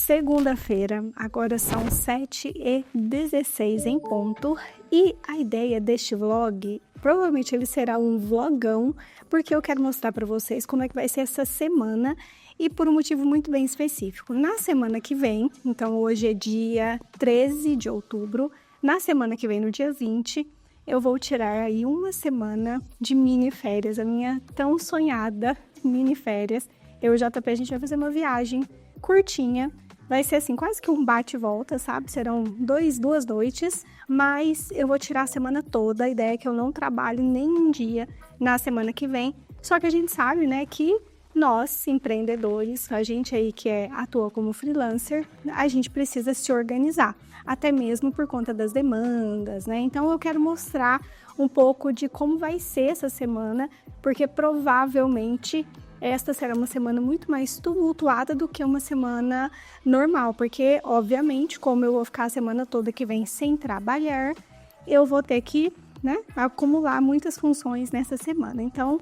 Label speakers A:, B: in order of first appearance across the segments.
A: segunda-feira, agora são 7h16 em ponto, e a ideia deste vlog, provavelmente ele será um vlogão, porque eu quero mostrar para vocês como é que vai ser essa semana, e por um motivo muito bem específico. Na semana que vem, então hoje é dia 13 de outubro, na semana que vem, no dia 20, eu vou tirar aí uma semana de mini férias, a minha tão sonhada mini férias. Eu e o JP, a gente vai fazer uma viagem curtinha, vai ser assim, quase que um bate e volta, sabe? Serão duas noites, mas eu vou tirar a semana toda, a ideia é que eu não trabalhe nem um dia na semana que vem, só que a gente sabe, né, que nós, empreendedores, a gente aí que atua como freelancer, a gente precisa se organizar, até mesmo por conta das demandas, né? Então eu quero mostrar um pouco de como vai ser essa semana, porque provavelmente esta será uma semana muito mais tumultuada do que uma semana normal, porque, obviamente, como eu vou ficar a semana toda que vem sem trabalhar, eu vou ter que, né, acumular muitas funções nessa semana. Então,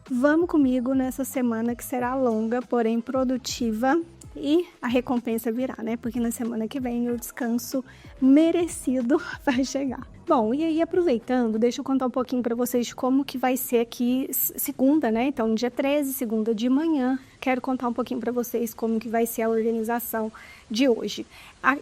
A: vamos comigo nessa semana que será longa, porém produtiva, e a recompensa virá, né? Porque na semana que vem o descanso merecido vai chegar. Bom, e aí aproveitando, deixa eu contar um pouquinho para vocês de como que vai ser aqui segunda, né? Então, no dia 13, segunda de manhã, quero contar um pouquinho para vocês como que vai ser a organização de hoje.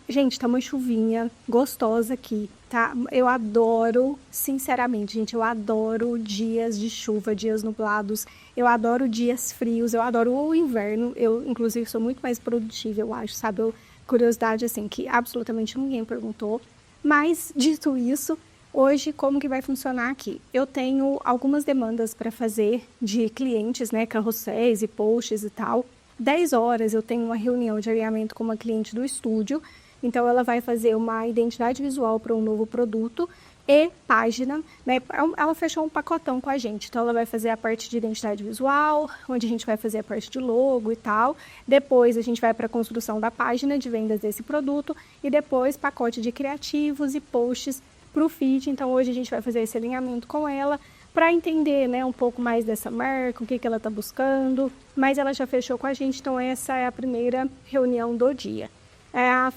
A: Gente, tá uma chuvinha gostosa aqui, tá? Eu adoro, sinceramente, gente, eu adoro dias de chuva, dias nublados, eu adoro dias frios, eu adoro o inverno, eu, inclusive, sou muito mais produtiva, eu acho, sabe? Curiosidade, assim, que absolutamente ninguém perguntou. Mas, dito isso, hoje como que vai funcionar aqui? Eu tenho algumas demandas para fazer de clientes, né, carrosséis e posts e tal. 10 horas eu tenho uma reunião de alinhamento com uma cliente do estúdio, então ela vai fazer uma identidade visual para um novo produto e página, né? Ela fechou um pacotão com a gente, então ela vai fazer a parte de identidade visual, onde a gente vai fazer a parte de logo e tal. Depois a gente vai para a construção da página de vendas desse produto e depois pacote de criativos e posts para o feed. Então hoje a gente vai fazer esse alinhamento com ela para entender, né, um pouco mais dessa marca, o que ela está buscando, mas ela já fechou com a gente, então essa é a primeira reunião do dia.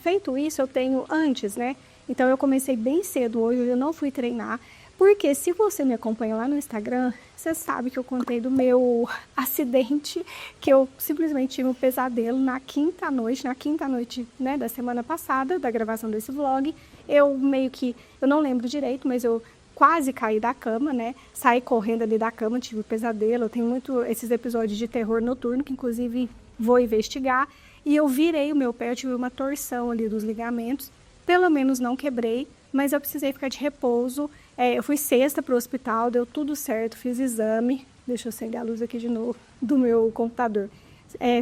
A: Feito isso, eu tenho antes, né? Então eu comecei bem cedo hoje, eu não fui treinar, porque se você me acompanha lá no Instagram, você sabe que eu contei do meu acidente, que eu simplesmente tive um pesadelo na quinta noite, né, da semana passada, da gravação desse vlog. Eu não lembro direito, mas eu quase caí da cama, né, saí correndo ali da cama, tive um pesadelo. Eu tenho muito esses episódios de terror noturno, que inclusive vou investigar, e eu virei o meu pé, eu tive uma torção ali dos ligamentos. Pelo menos não quebrei, mas eu precisei ficar de repouso. Eu fui sexta para o hospital, deu tudo certo, fiz exame. Deixa eu acender a luz aqui de novo do meu computador.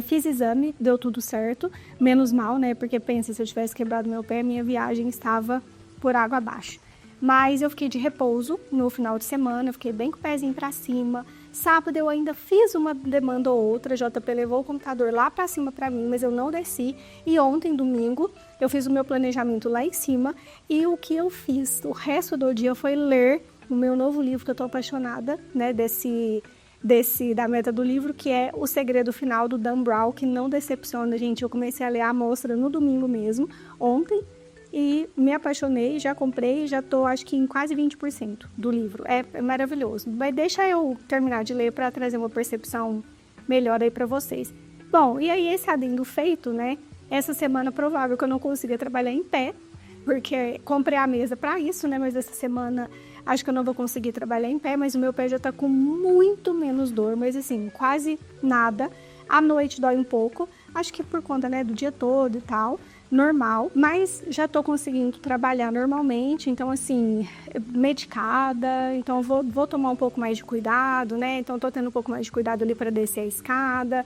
A: Fiz exame, deu tudo certo, menos mal, né? Porque pensa, se eu tivesse quebrado meu pé, minha viagem estava por água abaixo. Mas eu fiquei de repouso no final de semana, eu fiquei bem com o pezinho para cima. Sábado eu ainda fiz uma demanda ou outra, JP levou o computador lá para cima para mim, mas eu não desci. E ontem, domingo, eu fiz o meu planejamento lá em cima, e o que eu fiz o resto do dia foi ler o meu novo livro, que eu tô apaixonada, né, da meta do livro, que é O Segredo Final, do Dan Brown, que não decepciona, gente. Eu comecei a ler a amostra no domingo mesmo, ontem, e me apaixonei, já comprei, já tô acho que em quase 20% do livro. É maravilhoso. Mas deixa eu terminar de ler para trazer uma percepção melhor aí para vocês. Bom, e aí esse adendo feito, né? Essa semana provável que eu não consiga trabalhar em pé, porque comprei a mesa para isso, né? Mas essa semana acho que eu não vou conseguir trabalhar em pé, mas o meu pé já tá com muito menos dor, mas assim, quase nada. À noite dói um pouco, acho que por conta, né, do dia todo e tal, normal, mas já tô conseguindo trabalhar normalmente, então assim, medicada, então vou tomar um pouco mais de cuidado, né? Então tô tendo um pouco mais de cuidado ali para descer a escada.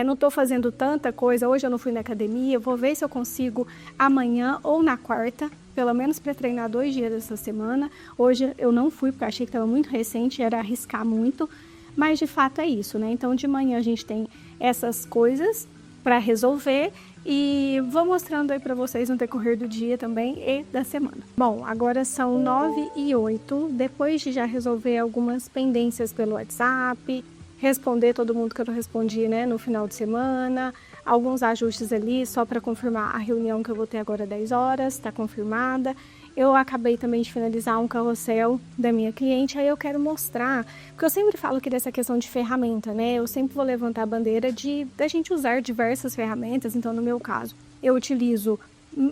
A: Não tô fazendo tanta coisa, hoje eu não fui na academia, vou ver se eu consigo amanhã ou na quarta, pelo menos para treinar 2 dias dessa semana. Hoje eu não fui porque achei que estava muito recente, era arriscar muito, mas de fato é isso, né? Então de manhã a gente tem essas coisas para resolver e vou mostrando aí para vocês no decorrer do dia também e da semana. Bom, agora são 9h08, depois de já resolver algumas pendências pelo WhatsApp, responder todo mundo que eu não respondi, né, no final de semana, alguns ajustes ali só para confirmar a reunião que eu vou ter agora 10 horas, está confirmada. Eu acabei também de finalizar um carrossel da minha cliente, aí eu quero mostrar, porque eu sempre falo aqui dessa questão de ferramenta, né? Eu sempre vou levantar a bandeira da gente usar diversas ferramentas, então no meu caso, eu utilizo,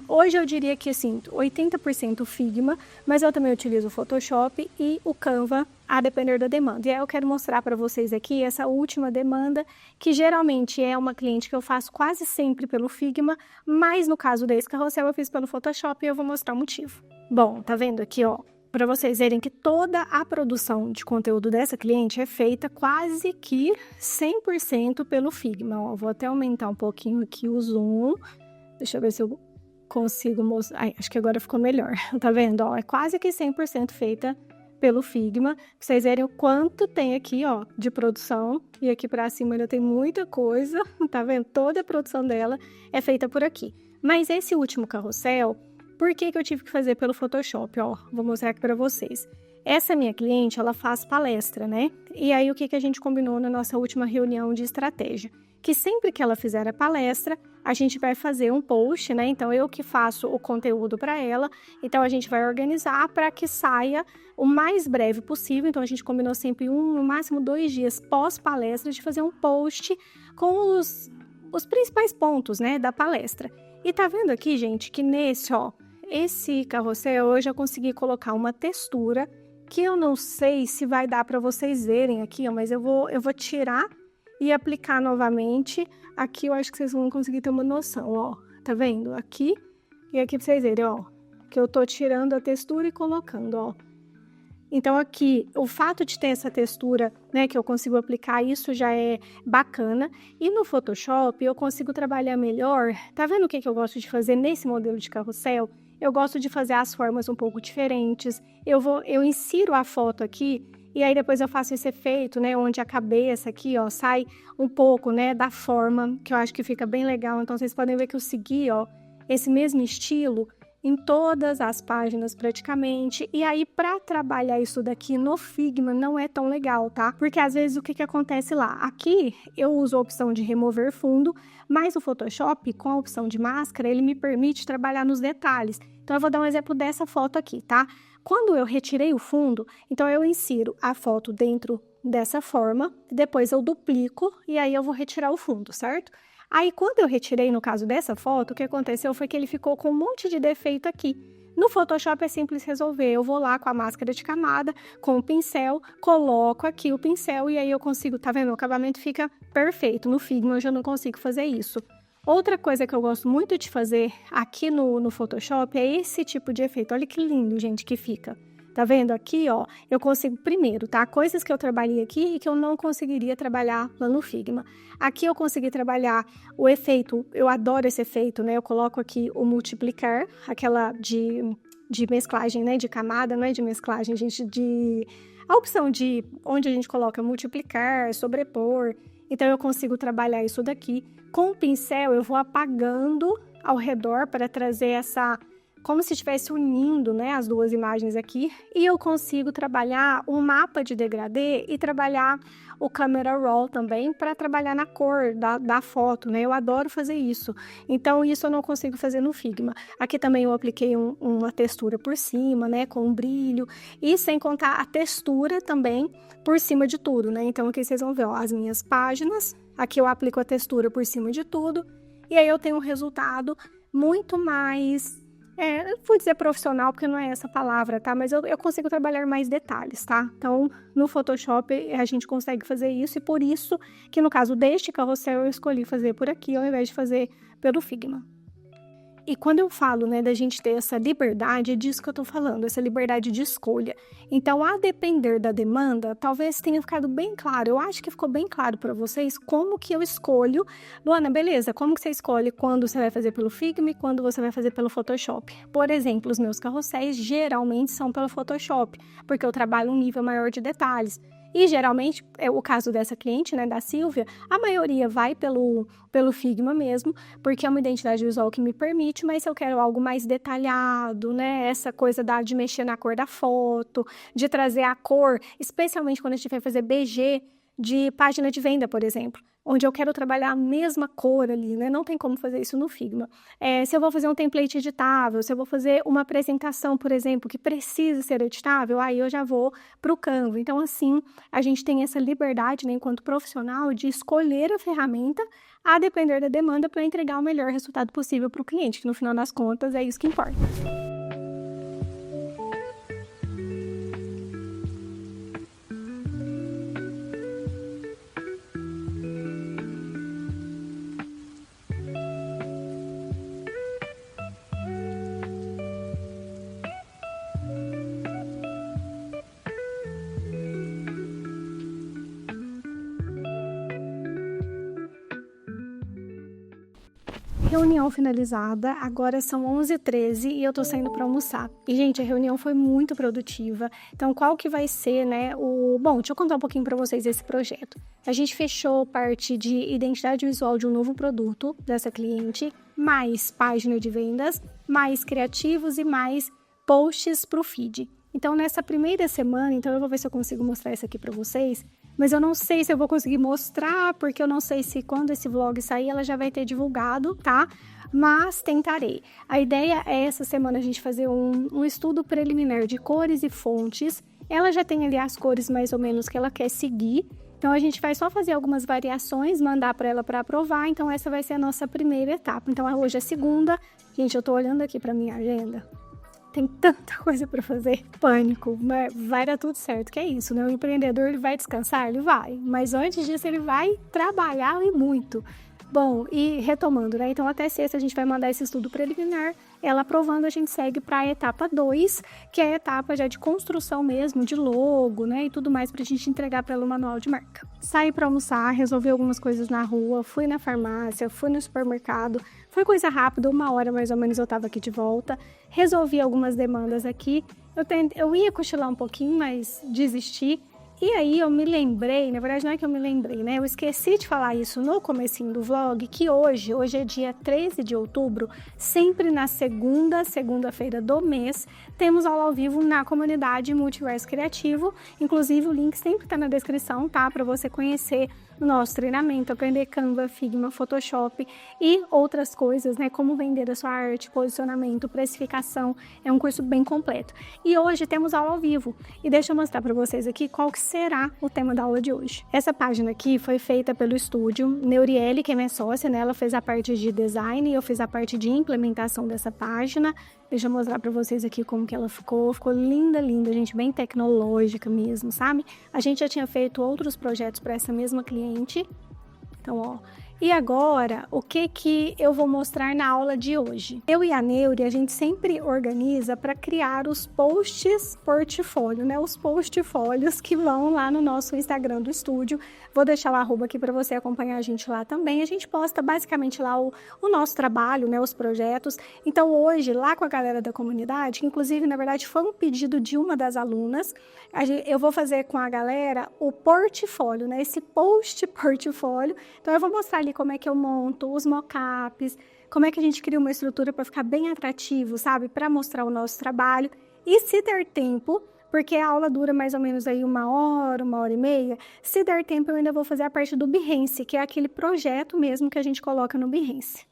A: hoje eu diria que assim, 80% Figma, mas eu também utilizo o Photoshop e o Canva, a depender da demanda. E aí eu quero mostrar para vocês aqui essa última demanda, que geralmente é uma cliente que eu faço quase sempre pelo Figma, mas no caso desse carrossel eu fiz pelo Photoshop e eu vou mostrar o motivo. Bom, tá vendo aqui, ó, para vocês verem que toda a produção de conteúdo dessa cliente é feita quase que 100% pelo Figma. Ó, vou até aumentar um pouquinho aqui o zoom, deixa eu ver se eu consigo mostrar. Ai, acho que agora ficou melhor, tá vendo? Ó, é quase que 100% feita pelo Figma, pra vocês verem o quanto tem aqui, ó, de produção, e aqui pra cima ainda tem muita coisa, tá vendo? Toda a produção dela é feita por aqui. Mas esse último carrossel, por que que eu tive que fazer pelo Photoshop? Ó, vou mostrar aqui pra vocês. Essa minha cliente, ela faz palestra, né? E aí, o que que a gente combinou na nossa última reunião de estratégia? Que sempre que ela fizer a palestra, a gente vai fazer um post, né? Então, eu que faço o conteúdo para ela. Então, a gente vai organizar para que saia o mais breve possível. Então, a gente combinou sempre no máximo 2 dias pós-palestra de fazer um post com os principais pontos, né, da palestra. E tá vendo aqui, gente, que nesse, ó, esse carrossel eu já consegui colocar uma textura que eu não sei se vai dar para vocês verem aqui, ó, mas eu vou tirar e aplicar novamente. Aqui eu acho que vocês vão conseguir ter uma noção, ó. Tá vendo? Aqui e aqui pra vocês verem, ó. Que eu tô tirando a textura e colocando, ó. Então aqui, o fato de ter essa textura, né, que eu consigo aplicar, isso já é bacana. E no Photoshop eu consigo trabalhar melhor. Tá vendo o que eu gosto de fazer nesse modelo de carrossel? Eu gosto de fazer as formas um pouco diferentes. Eu insiro a foto aqui e aí depois eu faço esse efeito, né, onde a cabeça aqui, ó, sai um pouco, né, da forma, que eu acho que fica bem legal. Então vocês podem ver que eu segui, ó, esse mesmo estilo em todas as páginas praticamente. E aí, para trabalhar isso daqui no Figma não é tão legal, tá? Porque às vezes o que acontece lá? Aqui eu uso a opção de remover fundo, mas o Photoshop, com a opção de máscara, ele me permite trabalhar nos detalhes. Então eu vou dar um exemplo dessa foto aqui, tá? Quando eu retirei o fundo, então eu insiro a foto dentro dessa forma, depois eu duplico e aí eu vou retirar o fundo, certo? Aí, quando eu retirei, no caso dessa foto, o que aconteceu foi que ele ficou com um monte de defeito aqui. No Photoshop é simples resolver, eu vou lá com a máscara de camada, com o pincel, coloco aqui o pincel e aí eu consigo, tá vendo? O acabamento fica perfeito. No Figma eu já não consigo fazer isso. Outra coisa que eu gosto muito de fazer aqui no Photoshop é esse tipo de efeito. Olha que lindo, gente, que fica. Tá vendo aqui, ó? Eu consigo primeiro, tá? Coisas que eu trabalhei aqui e que eu não conseguiria trabalhar lá no Figma. Aqui eu consegui trabalhar o efeito, eu adoro esse efeito, né? Eu coloco aqui o multiplicar, aquela de mesclagem, né? De camada, não é de mesclagem, gente, a opção de onde a gente coloca multiplicar, sobrepor. Então eu consigo trabalhar isso daqui. Com o pincel eu vou apagando ao redor para trazer essa, como se estivesse unindo, né, as duas imagens aqui, e eu consigo trabalhar um mapa de degradê e trabalhar o camera raw também para trabalhar na cor da foto, né? Eu adoro fazer isso. Então, isso eu não consigo fazer no Figma. Aqui também eu apliquei uma textura por cima, né, com um brilho, e sem contar a textura também por cima de tudo, né? Então, aqui vocês vão ver, ó, as minhas páginas, aqui eu aplico a textura por cima de tudo, e aí eu tenho um resultado muito mais... eu vou dizer profissional porque não é essa palavra, tá? Mas eu consigo trabalhar mais detalhes, tá? Então, no Photoshop a gente consegue fazer isso e por isso que no caso deste carrossel eu escolhi fazer por aqui ao invés de fazer pelo Figma. E quando eu falo, né, da gente ter essa liberdade, é disso que eu tô falando, essa liberdade de escolha. Então, a depender da demanda, talvez tenha ficado bem claro, eu acho que ficou bem claro para vocês como que eu escolho. Luana, beleza, como que você escolhe quando você vai fazer pelo Figma e quando você vai fazer pelo Photoshop? Por exemplo, os meus carrosséis geralmente são pelo Photoshop, porque eu trabalho um nível maior de detalhes. E geralmente, é o caso dessa cliente, né, da Silvia, a maioria vai pelo Figma mesmo, porque é uma identidade visual que me permite, mas se eu quero algo mais detalhado, né, essa coisa de mexer na cor da foto, de trazer a cor, especialmente quando a gente vai fazer BG, de página de venda, por exemplo, onde eu quero trabalhar a mesma cor ali, né? Não tem como fazer isso no Figma. Se eu vou fazer um template editável, se eu vou fazer uma apresentação, por exemplo, que precisa ser editável, aí eu já vou para o Canva. Então, assim, a gente tem essa liberdade, né, enquanto profissional, de escolher a ferramenta a depender da demanda para entregar o melhor resultado possível para o cliente, que no final das contas é isso que importa. Reunião finalizada, agora são 11h13 e eu tô saindo para almoçar. E, gente, a reunião foi muito produtiva. Então, qual que vai ser, né, Bom, deixa eu contar um pouquinho para vocês esse projeto. A gente fechou parte de identidade visual de um novo produto dessa cliente, mais página de vendas, mais criativos e mais posts para o feed. Então, nessa primeira semana, eu vou ver se eu consigo mostrar isso aqui para vocês, mas eu não sei se eu vou conseguir mostrar, porque eu não sei se quando esse vlog sair, ela já vai ter divulgado, tá? Mas tentarei. A ideia é essa semana a gente fazer um estudo preliminar de cores e fontes. Ela já tem ali as cores mais ou menos que ela quer seguir. Então, a gente vai só fazer algumas variações, mandar para ela para aprovar. Então, essa vai ser a nossa primeira etapa. Então, hoje é segunda. Gente, eu tô olhando aqui para minha agenda. Tem tanta coisa para fazer, pânico, mas vai dar tudo certo, que é isso, né? O empreendedor, ele vai descansar? Ele vai, mas antes disso ele vai trabalhar e muito. Bom, e retomando, né? Então, até sexta a gente vai mandar esse estudo preliminar, ela aprovando, a gente segue para a etapa 2, que é a etapa já de construção mesmo, de logo, né? E tudo mais para a gente entregar para ela o manual de marca. Saí para almoçar, resolvi algumas coisas na rua, fui na farmácia, fui no supermercado, foi coisa rápida, 1 hora mais ou menos eu estava aqui de volta, resolvi algumas demandas aqui, eu ia cochilar um pouquinho, mas desisti. E aí eu me lembrei, na verdade não é que eu me lembrei, né? Eu esqueci de falar isso no comecinho do vlog, que hoje é dia 13 de outubro, sempre na segunda-feira do mês, temos aula ao vivo na comunidade Multiverso Criativo. Inclusive o link sempre está na descrição, tá? Para você conhecer o nosso treinamento, aprender Canva, Figma, Photoshop e outras coisas, né? Como vender a sua arte, posicionamento, precificação. É um curso bem completo. E hoje temos aula ao vivo. E deixa eu mostrar para vocês aqui qual que será o tema da aula de hoje. Essa página aqui foi feita pelo estúdio Neuriele, que é minha sócia, né? Ela fez a parte de design e eu fiz a parte de implementação dessa página. Deixa eu mostrar para vocês aqui como que ela ficou. Ficou linda, linda, gente, bem tecnológica mesmo, sabe? A gente já tinha feito outros projetos para essa mesma cliente. Então, ó. E agora, o que eu vou mostrar na aula de hoje? Eu e a Neuri, a gente sempre organiza para criar os posts portfólio, né? Os postfólios que vão lá no nosso Instagram do estúdio. Vou deixar o arroba aqui para você acompanhar a gente lá também. A gente posta basicamente lá o nosso trabalho, né? Os projetos. Então, hoje, lá com a galera da comunidade, que inclusive, na verdade, foi um pedido de uma das alunas, eu vou fazer com a galera o portfólio, né? Esse post portfólio. Então, eu vou mostrar ali como é que eu monto os mockups, como é que a gente cria uma estrutura para ficar bem atrativo, sabe? Para mostrar o nosso trabalho. E se der tempo, porque a aula dura mais ou menos aí 1 hora, 1 hora e meia, se der tempo eu ainda vou fazer a parte do Behance, que é aquele projeto mesmo que a gente coloca no Behance.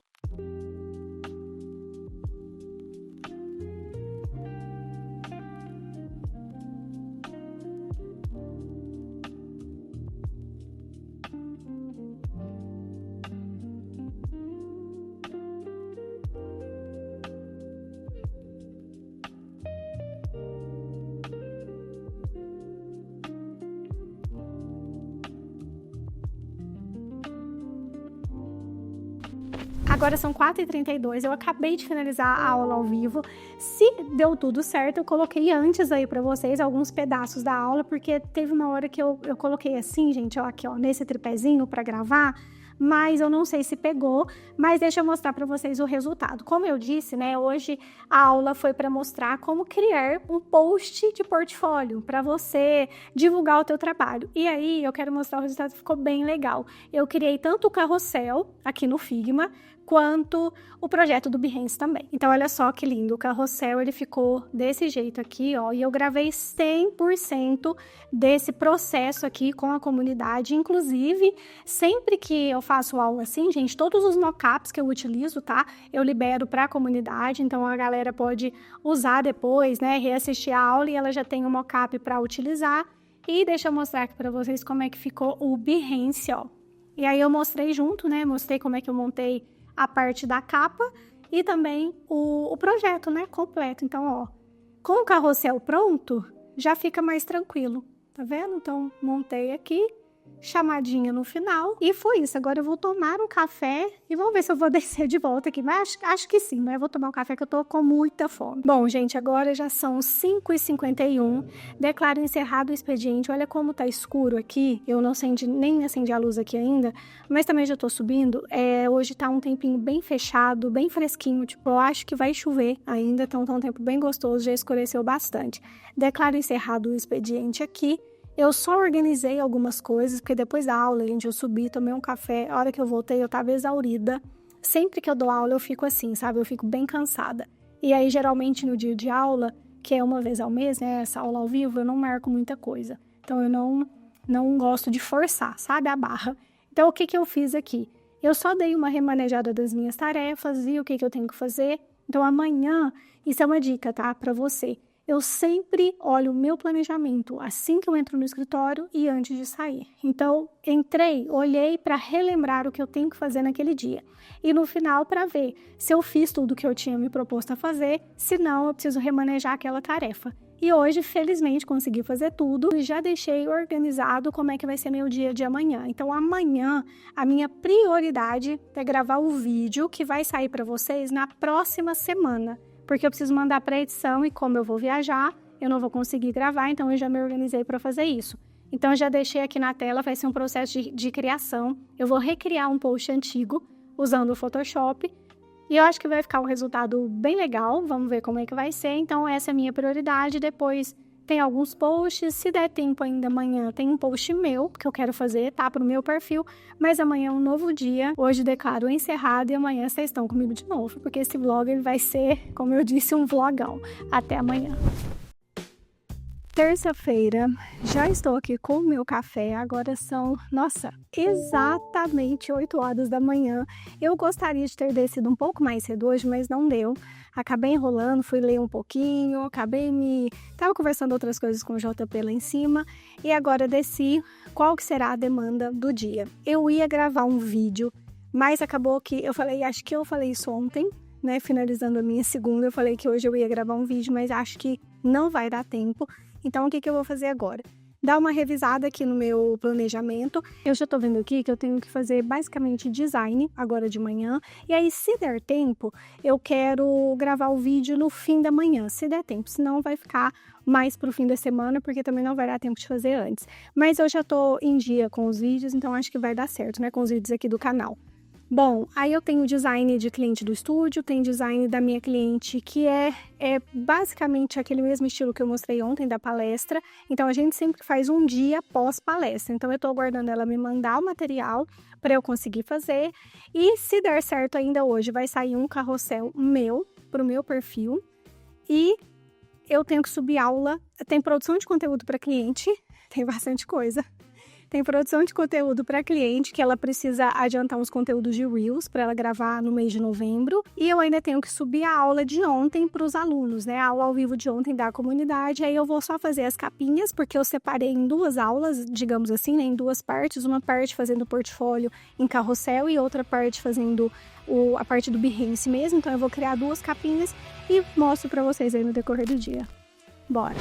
A: Agora são 4h32, eu acabei de finalizar a aula ao vivo. Se deu tudo certo, eu coloquei antes aí pra vocês alguns pedaços da aula, porque teve uma hora que eu coloquei assim, gente, ó, aqui, ó, nesse tripézinho pra gravar, mas eu não sei se pegou, mas deixa eu mostrar para vocês o resultado. Como eu disse, né, hoje a aula foi para mostrar como criar um post de portfólio para você divulgar o teu trabalho. E aí eu quero mostrar o resultado, ficou bem legal. Eu criei tanto o carrossel aqui no Figma, quanto o projeto do Behance também. Então, olha só que lindo, o carrossel ele ficou desse jeito aqui, ó, e eu gravei 100% desse processo aqui com a comunidade, inclusive, sempre que eu faço aula assim, gente, todos os mockups que eu utilizo, tá, eu libero para a comunidade, então a galera pode usar depois, né, reassistir a aula e ela já tem um mockup para utilizar. E deixa eu mostrar aqui para vocês como é que ficou o Behance, ó. E aí eu mostrei junto, né, mostrei como é que eu montei a parte da capa e também o projeto, né, completo. Então, ó, com o carrossel pronto, já fica mais tranquilo, tá vendo? Então, montei aqui, chamadinha no final e foi isso. Agora eu vou tomar um café e vamos ver se eu vou descer de volta aqui, mas acho que sim, né? Eu vou tomar um café que eu tô com muita fome. Bom, gente, agora já são 5h51, declaro encerrado o expediente. Olha como tá escuro aqui, eu não acendi, nem acendi a luz aqui ainda, mas também já tô subindo. Hoje tá um tempinho bem fechado, bem fresquinho, tipo, eu acho que vai chover ainda, então tá um tempo bem gostoso, já escureceu bastante. Declaro encerrado o expediente aqui. Eu só organizei algumas coisas, porque depois da aula, gente, eu subi, tomei um café. A hora que eu voltei, eu tava exaurida. Sempre que eu dou aula, eu fico assim, sabe? Eu fico bem cansada. E aí, geralmente, no dia de aula, que é uma vez ao mês, né? Essa aula ao vivo, eu não marco muita coisa. Então, eu não gosto de forçar, sabe? A barra. Então, o que que eu fiz aqui? Eu só dei uma remanejada das minhas tarefas e o que que eu tenho que fazer. Então, amanhã, isso é uma dica, tá? Pra você. Eu sempre olho o meu planejamento assim que eu entro no escritório e antes de sair. Então, entrei, olhei para relembrar o que eu tenho que fazer naquele dia. E no final, para ver se eu fiz tudo o que eu tinha me proposto a fazer, se não, eu preciso remanejar aquela tarefa. E hoje, felizmente, consegui fazer tudo e já deixei organizado como é que vai ser meu dia de amanhã. Então, amanhã, a minha prioridade é gravar o vídeo que vai sair para vocês na próxima semana. Porque eu preciso mandar para edição e como eu vou viajar, eu não vou conseguir gravar, então eu já me organizei para fazer isso. Então eu já deixei aqui na tela, vai ser um processo de criação. Eu vou recriar um post antigo usando o Photoshop e eu acho que vai ficar um resultado bem legal, vamos ver como é que vai ser. Então essa é a minha prioridade, depois tem alguns posts, se der tempo ainda amanhã tem um post meu que eu quero fazer, tá, pro meu perfil, mas amanhã é um novo dia, hoje declaro encerrado e amanhã vocês estão comigo de novo, porque esse vlog ele vai ser, como eu disse, um vlogão. Até amanhã. Terça-feira, já estou aqui com o meu café, agora são, nossa, exatamente 8 horas da manhã. Eu gostaria de ter descido um pouco mais cedo hoje, mas não deu. Acabei enrolando, fui ler um pouquinho, tava conversando outras coisas com o JP lá em cima e agora desci. Qual que será a demanda do dia? Eu ia gravar um vídeo, mas acabou que acho que eu falei isso ontem, né, finalizando a minha segunda, eu falei que hoje eu ia gravar um vídeo, mas acho que não vai dar tempo. Então, o que que eu vou fazer agora? Dar uma revisada aqui no meu planejamento. Eu já tô vendo aqui que eu tenho que fazer basicamente design agora de manhã. E aí, se der tempo, eu quero gravar o vídeo no fim da manhã, se der tempo. Senão vai ficar mais pro fim da semana, porque também não vai dar tempo de fazer antes. Mas eu já tô em dia com os vídeos, então acho que vai dar certo, né? Com os vídeos aqui do canal. Bom, aí eu tenho design de cliente do estúdio, tem design da minha cliente que é basicamente aquele mesmo estilo que eu mostrei ontem da palestra. Então a gente sempre faz um dia pós palestra. Então eu tô aguardando ela me mandar o material para eu conseguir fazer. E se der certo ainda hoje, vai sair um carrossel meu pro meu perfil. E eu tenho que subir aula, tem produção de conteúdo para cliente, tem bastante coisa. Tem produção de conteúdo para cliente, que ela precisa adiantar uns conteúdos de Reels para ela gravar no mês de novembro. E eu ainda tenho que subir a aula de ontem para os alunos, né? A aula ao vivo de ontem da comunidade. Aí eu vou só fazer as capinhas, porque eu separei em 2 aulas, digamos assim, né? Em 2 partes. Uma parte fazendo portfólio em carrossel e outra parte fazendo a parte do Behance mesmo. Então eu vou criar 2 capinhas e mostro para vocês aí no decorrer do dia. Bora!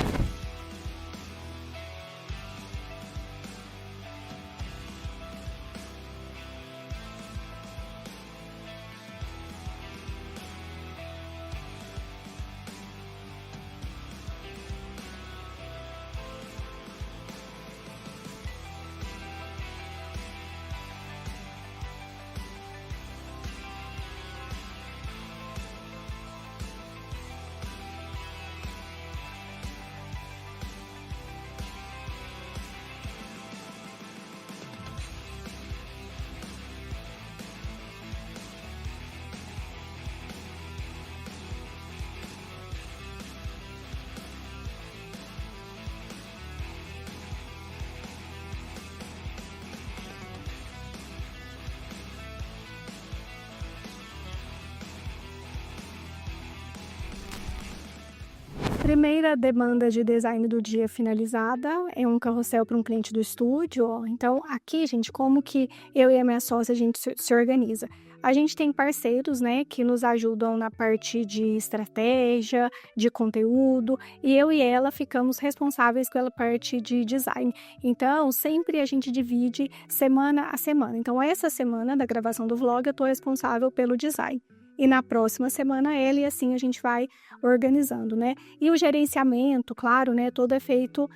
A: Primeira demanda de design do dia finalizada, é um carrossel para um cliente do estúdio, ó. Então, aqui, gente, como que eu e a minha sócia, a gente se organiza? A gente tem parceiros, né, que nos ajudam na parte de estratégia, de conteúdo, e eu e ela ficamos responsáveis pela parte de design. Então, sempre a gente divide semana a semana. Então, essa semana da gravação do vlog, eu estou responsável pelo design. E na próxima semana ele, e assim a gente vai organizando, né? E o gerenciamento, claro, né? Todo é feito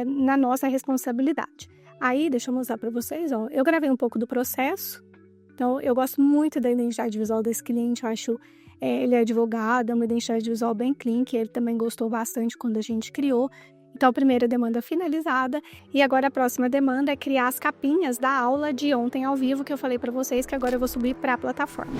A: na nossa responsabilidade. Aí, deixa eu mostrar para vocês, ó. Eu gravei um pouco do processo. Então, eu gosto muito da identidade visual desse cliente. Eu acho, ele é advogado, é uma identidade visual bem clean, que ele também gostou bastante quando a gente criou. Então, a primeira demanda finalizada. E agora a próxima demanda é criar as capinhas da aula de ontem ao vivo, que eu falei para vocês, que agora eu vou subir para a plataforma.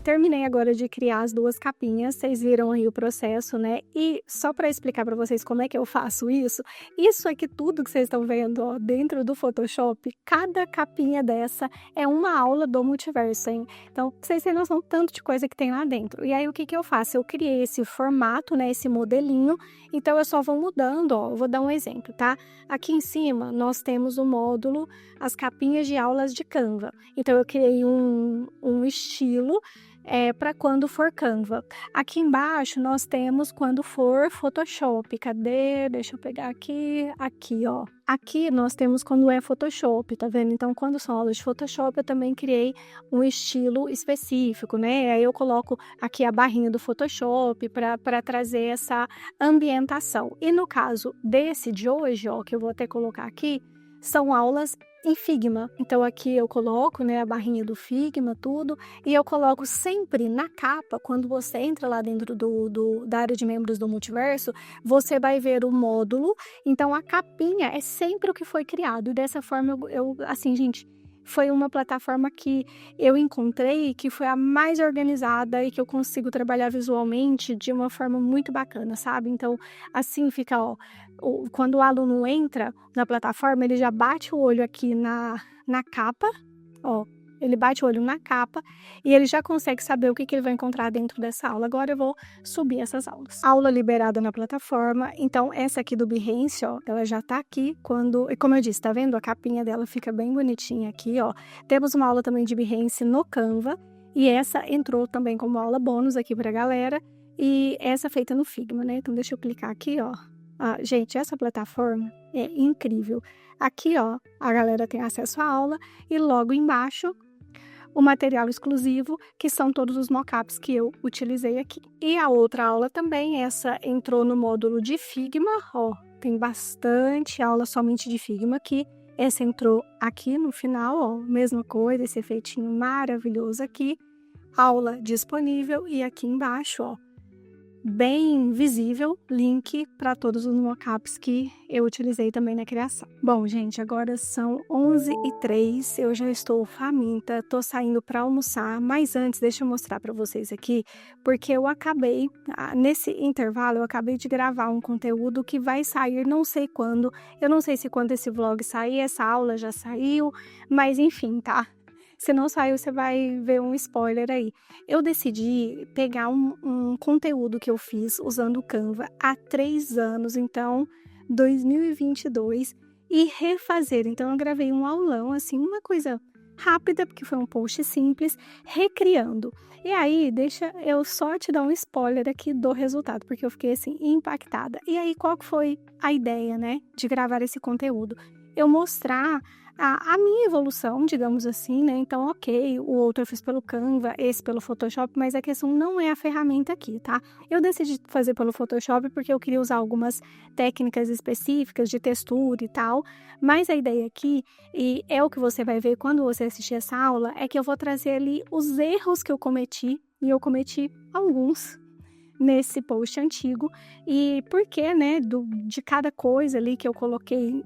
A: Terminei agora de criar as 2 capinhas, vocês viram aí o processo, né? E só para explicar para vocês como é que eu faço isso aqui tudo que vocês estão vendo, ó, dentro do Photoshop, cada capinha dessa é uma aula do Multiverso, hein? Então, vocês têm noção tanto de coisa que tem lá dentro. E aí, o que eu faço? Eu criei esse formato, né, esse modelinho, então eu só vou mudando, ó, eu vou dar um exemplo, tá? Aqui em cima, nós temos o módulo, as capinhas de aulas de Canva. Então, eu criei um estilo para quando for Canva. Aqui embaixo nós temos quando for Photoshop. Cadê? Deixa eu pegar aqui. Aqui, ó. Aqui nós temos quando é Photoshop, tá vendo? Então, quando são aulas de Photoshop, eu também criei um estilo específico, né? Aí eu coloco aqui a barrinha do Photoshop para trazer essa ambientação. E no caso desse de hoje, ó, que eu vou até colocar aqui, são aulas em Figma. Então, aqui eu coloco, né, a barrinha do Figma, tudo, e eu coloco sempre na capa, quando você entra lá dentro da área de membros do Multiverso, você vai ver o módulo. Então, a capinha é sempre o que foi criado. E dessa forma, assim, gente, foi uma plataforma que eu encontrei que foi a mais organizada e que eu consigo trabalhar visualmente de uma forma muito bacana, sabe? Então, assim fica, ó, quando o aluno entra na plataforma, ele já bate o olho aqui na capa, ó, ele bate o olho na capa e ele já consegue saber o que ele vai encontrar dentro dessa aula. Agora eu vou subir essas aulas. Aula liberada na plataforma. Então, essa aqui do Behance, ó, ela já tá aqui e como eu disse, tá vendo? A capinha dela fica bem bonitinha aqui, ó. Temos uma aula também de Behance no Canva e essa entrou também como aula bônus aqui pra galera e essa feita no Figma, né? Então, deixa eu clicar aqui, ó. Ah, gente, essa plataforma é incrível. Aqui, ó, a galera tem acesso à aula e logo embaixo o material exclusivo, que são todos os mockups que eu utilizei aqui. E a outra aula também, essa entrou no módulo de Figma, ó, tem bastante aula somente de Figma aqui. Essa entrou aqui no final, ó, mesma coisa, esse efeitinho maravilhoso aqui. Aula disponível e aqui embaixo, ó, bem visível, link para todos os mockups que eu utilizei também na criação. Bom, gente, agora são 11h03, eu já estou faminta, tô saindo para almoçar, mas antes deixa eu mostrar para vocês aqui, porque eu acabei, nesse intervalo, eu acabei de gravar um conteúdo que vai sair não sei quando, eu não sei se quando esse vlog sair, essa aula já saiu, mas enfim, tá? Se não saiu, você vai ver um spoiler aí. Eu decidi pegar um conteúdo que eu fiz usando o Canva há 3 anos, então 2022, e refazer. Então eu gravei um aulão, assim, uma coisa rápida, porque foi um post simples, recriando. E aí, deixa eu só te dar um spoiler aqui do resultado, porque eu fiquei, assim, impactada. E aí, qual que foi a ideia, né, de gravar esse conteúdo? Eu mostrar a minha evolução, digamos assim, né? Então, ok, o outro eu fiz pelo Canva, esse pelo Photoshop, mas a questão não é a ferramenta aqui, tá? Eu decidi fazer pelo Photoshop porque eu queria usar algumas técnicas específicas de textura e tal, mas a ideia aqui, e é o que você vai ver quando você assistir essa aula, é que eu vou trazer ali os erros que eu cometi, e eu cometi alguns nesse post antigo, e por que, né, de cada coisa ali que eu coloquei,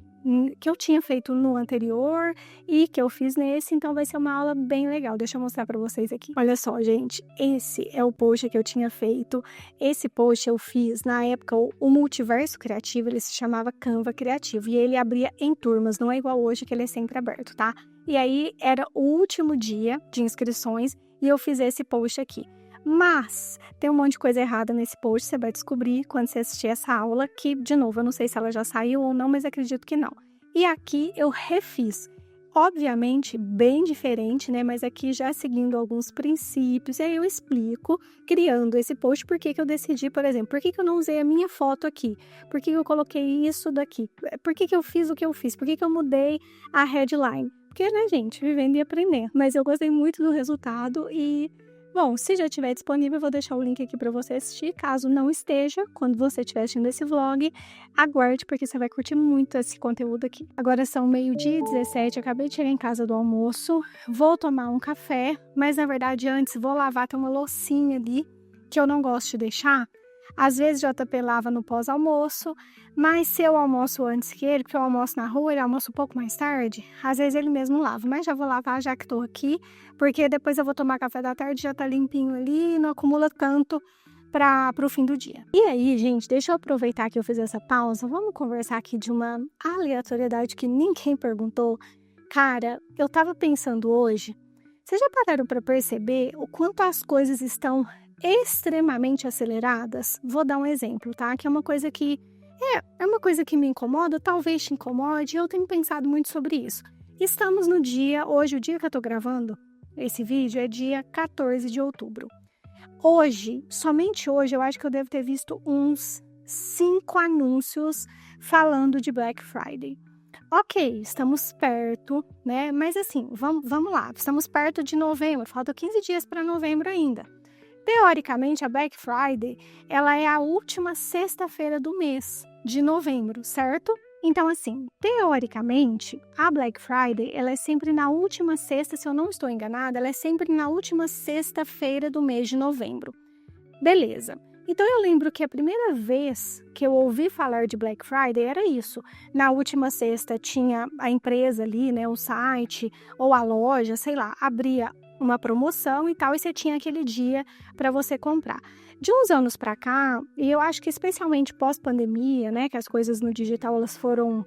A: que eu tinha feito no anterior e que eu fiz nesse, então vai ser uma aula bem legal. Deixa eu mostrar para vocês aqui. Olha só, gente, esse é o post que eu tinha feito. Esse post eu fiz na época, o Multiverso Criativo, ele se chamava Canva Criativo e ele abria em turmas, não é igual hoje que ele é sempre aberto, tá? E aí era o último dia de inscrições e eu fiz esse post aqui. Mas tem um monte de coisa errada nesse post, você vai descobrir quando você assistir essa aula, que, de novo, eu não sei se ela já saiu ou não, mas acredito que não. E aqui eu refiz, obviamente bem diferente, né, mas aqui já seguindo alguns princípios, e aí eu explico, criando esse post, por que eu decidi, por exemplo, por que eu não usei a minha foto aqui, por que eu coloquei isso daqui, por que eu fiz o que eu fiz, por que eu mudei a headline, porque, né, gente, vivendo e aprendendo, mas eu gostei muito do resultado e... Bom, se já estiver disponível, eu vou deixar o link aqui para você assistir. Caso não esteja, quando você estiver assistindo esse vlog, aguarde, porque você vai curtir muito esse conteúdo aqui. Agora são 12h17, eu acabei de chegar em casa do almoço, vou tomar um café, mas na verdade antes vou lavar, tem uma loucinha ali que eu não gosto de deixar. Às vezes o JP lava no pós-almoço, mas se eu almoço antes que ele, porque eu almoço na rua, ele almoça um pouco mais tarde, às vezes ele mesmo lava, mas já vou lavar já que tô aqui, porque depois eu vou tomar café da tarde, já tá limpinho ali, não acumula tanto para o fim do dia. E aí, gente, deixa eu aproveitar que eu fiz essa pausa, vamos conversar aqui de uma aleatoriedade que ninguém perguntou. Cara, eu tava pensando hoje, vocês já pararam para perceber o quanto as coisas estão extremamente aceleradas? Vou dar um exemplo, tá? Que é uma coisa que é uma coisa que me incomoda, talvez te incomode, eu tenho pensado muito sobre isso. Estamos no dia, hoje, o dia que eu tô gravando esse vídeo é dia 14 de outubro. Hoje, somente hoje, eu acho que eu devo ter visto uns 5 anúncios falando de Black Friday. Ok, estamos perto, né? Mas assim, vamos lá, estamos perto de novembro, faltam 15 dias para novembro ainda. Teoricamente, a Black Friday, ela é a última sexta-feira do mês de novembro, certo? Então, assim, teoricamente, a Black Friday, ela é sempre na última sexta, se eu não estou enganada, ela é sempre na última sexta-feira do mês de novembro. Beleza. Então, eu lembro que a primeira vez que eu ouvi falar de Black Friday era isso. Na última sexta tinha a empresa ali, né, o site ou a loja, sei lá, abria uma promoção e tal, e você tinha aquele dia para você comprar. De uns anos para cá, e eu acho que especialmente pós-pandemia, né, que as coisas no digital, elas foram,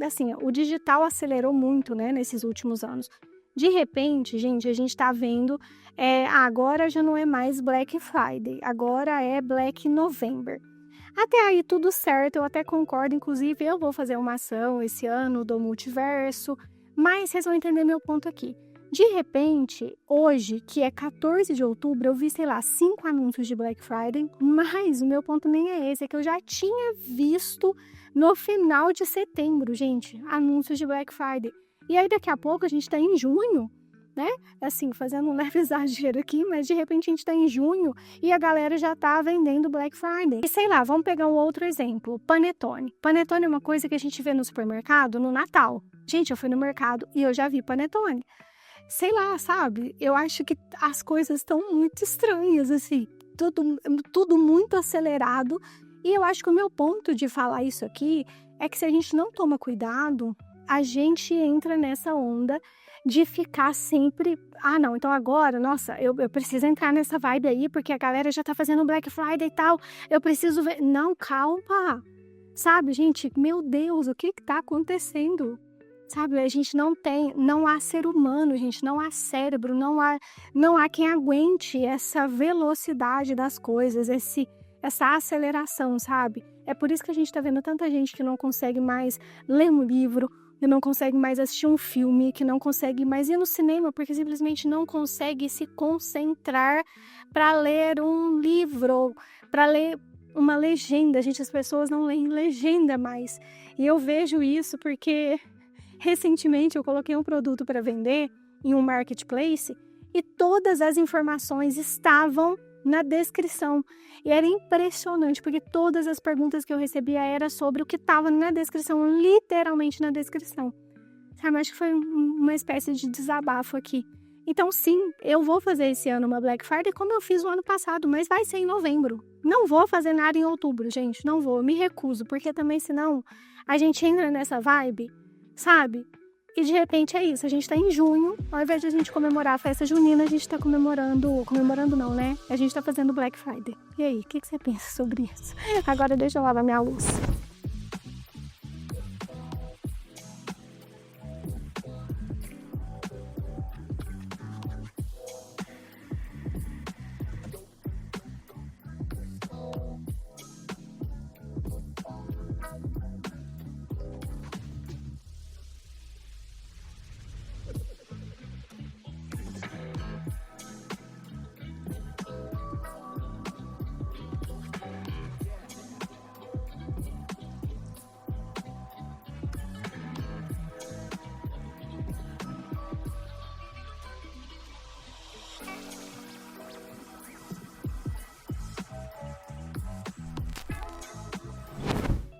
A: assim, o digital acelerou muito, né, nesses últimos anos. De repente, gente, a gente tá vendo, agora já não é mais Black Friday, agora é Black November. Até aí tudo certo, eu até concordo, inclusive eu vou fazer uma ação esse ano do Multiverso, mas vocês vão entender meu ponto aqui. De repente, hoje, que é 14 de outubro, eu vi, sei lá, 5 anúncios de Black Friday, mas o meu ponto nem é esse, é que eu já tinha visto no final de setembro, gente, anúncios de Black Friday. E aí, daqui a pouco, a gente tá em junho, né? Assim, fazendo um leve exagero aqui, mas de repente a gente tá em junho e a galera já tá vendendo Black Friday. E sei lá, vamos pegar um outro exemplo, panetone. Panetone é uma coisa que a gente vê no supermercado no Natal. Gente, eu fui no mercado e eu já vi panetone. Sei lá, sabe? Eu acho que as coisas estão muito estranhas, assim, tudo muito acelerado. E eu acho que o meu ponto de falar isso aqui é que se a gente não toma cuidado, a gente entra nessa onda de ficar sempre... Ah, não, então agora, nossa, eu preciso entrar nessa vibe aí, porque a galera já tá fazendo Black Friday e tal, eu preciso ver... Não, calma, sabe, gente? Meu Deus, o que tá acontecendo? Sabe, a gente não há ser humano, gente, não há cérebro, não há quem aguente essa velocidade das coisas, essa aceleração, sabe? É por isso que a gente está vendo tanta gente que não consegue mais ler um livro, que não consegue mais assistir um filme, que não consegue mais ir no cinema, porque simplesmente não consegue se concentrar para ler um livro, para ler uma legenda. Gente, as pessoas não leem legenda mais. E eu vejo isso porque recentemente eu coloquei um produto para vender em um marketplace e todas as informações estavam na descrição. E era impressionante, porque todas as perguntas que eu recebia era sobre o que estava na descrição, literalmente na descrição. Sabe, acho que foi uma espécie de desabafo aqui. Então, sim, eu vou fazer esse ano uma Black Friday como eu fiz o ano passado, mas vai ser em novembro. Não vou fazer nada em outubro, gente, não vou, eu me recuso, porque também senão a gente entra nessa vibe, sabe? E de repente é isso, a gente tá em junho, ao invés de a gente comemorar a festa junina, a gente tá comemorando não, né? A gente tá fazendo Black Friday. E aí, o que você pensa sobre isso? Agora deixa eu lavar minha luz.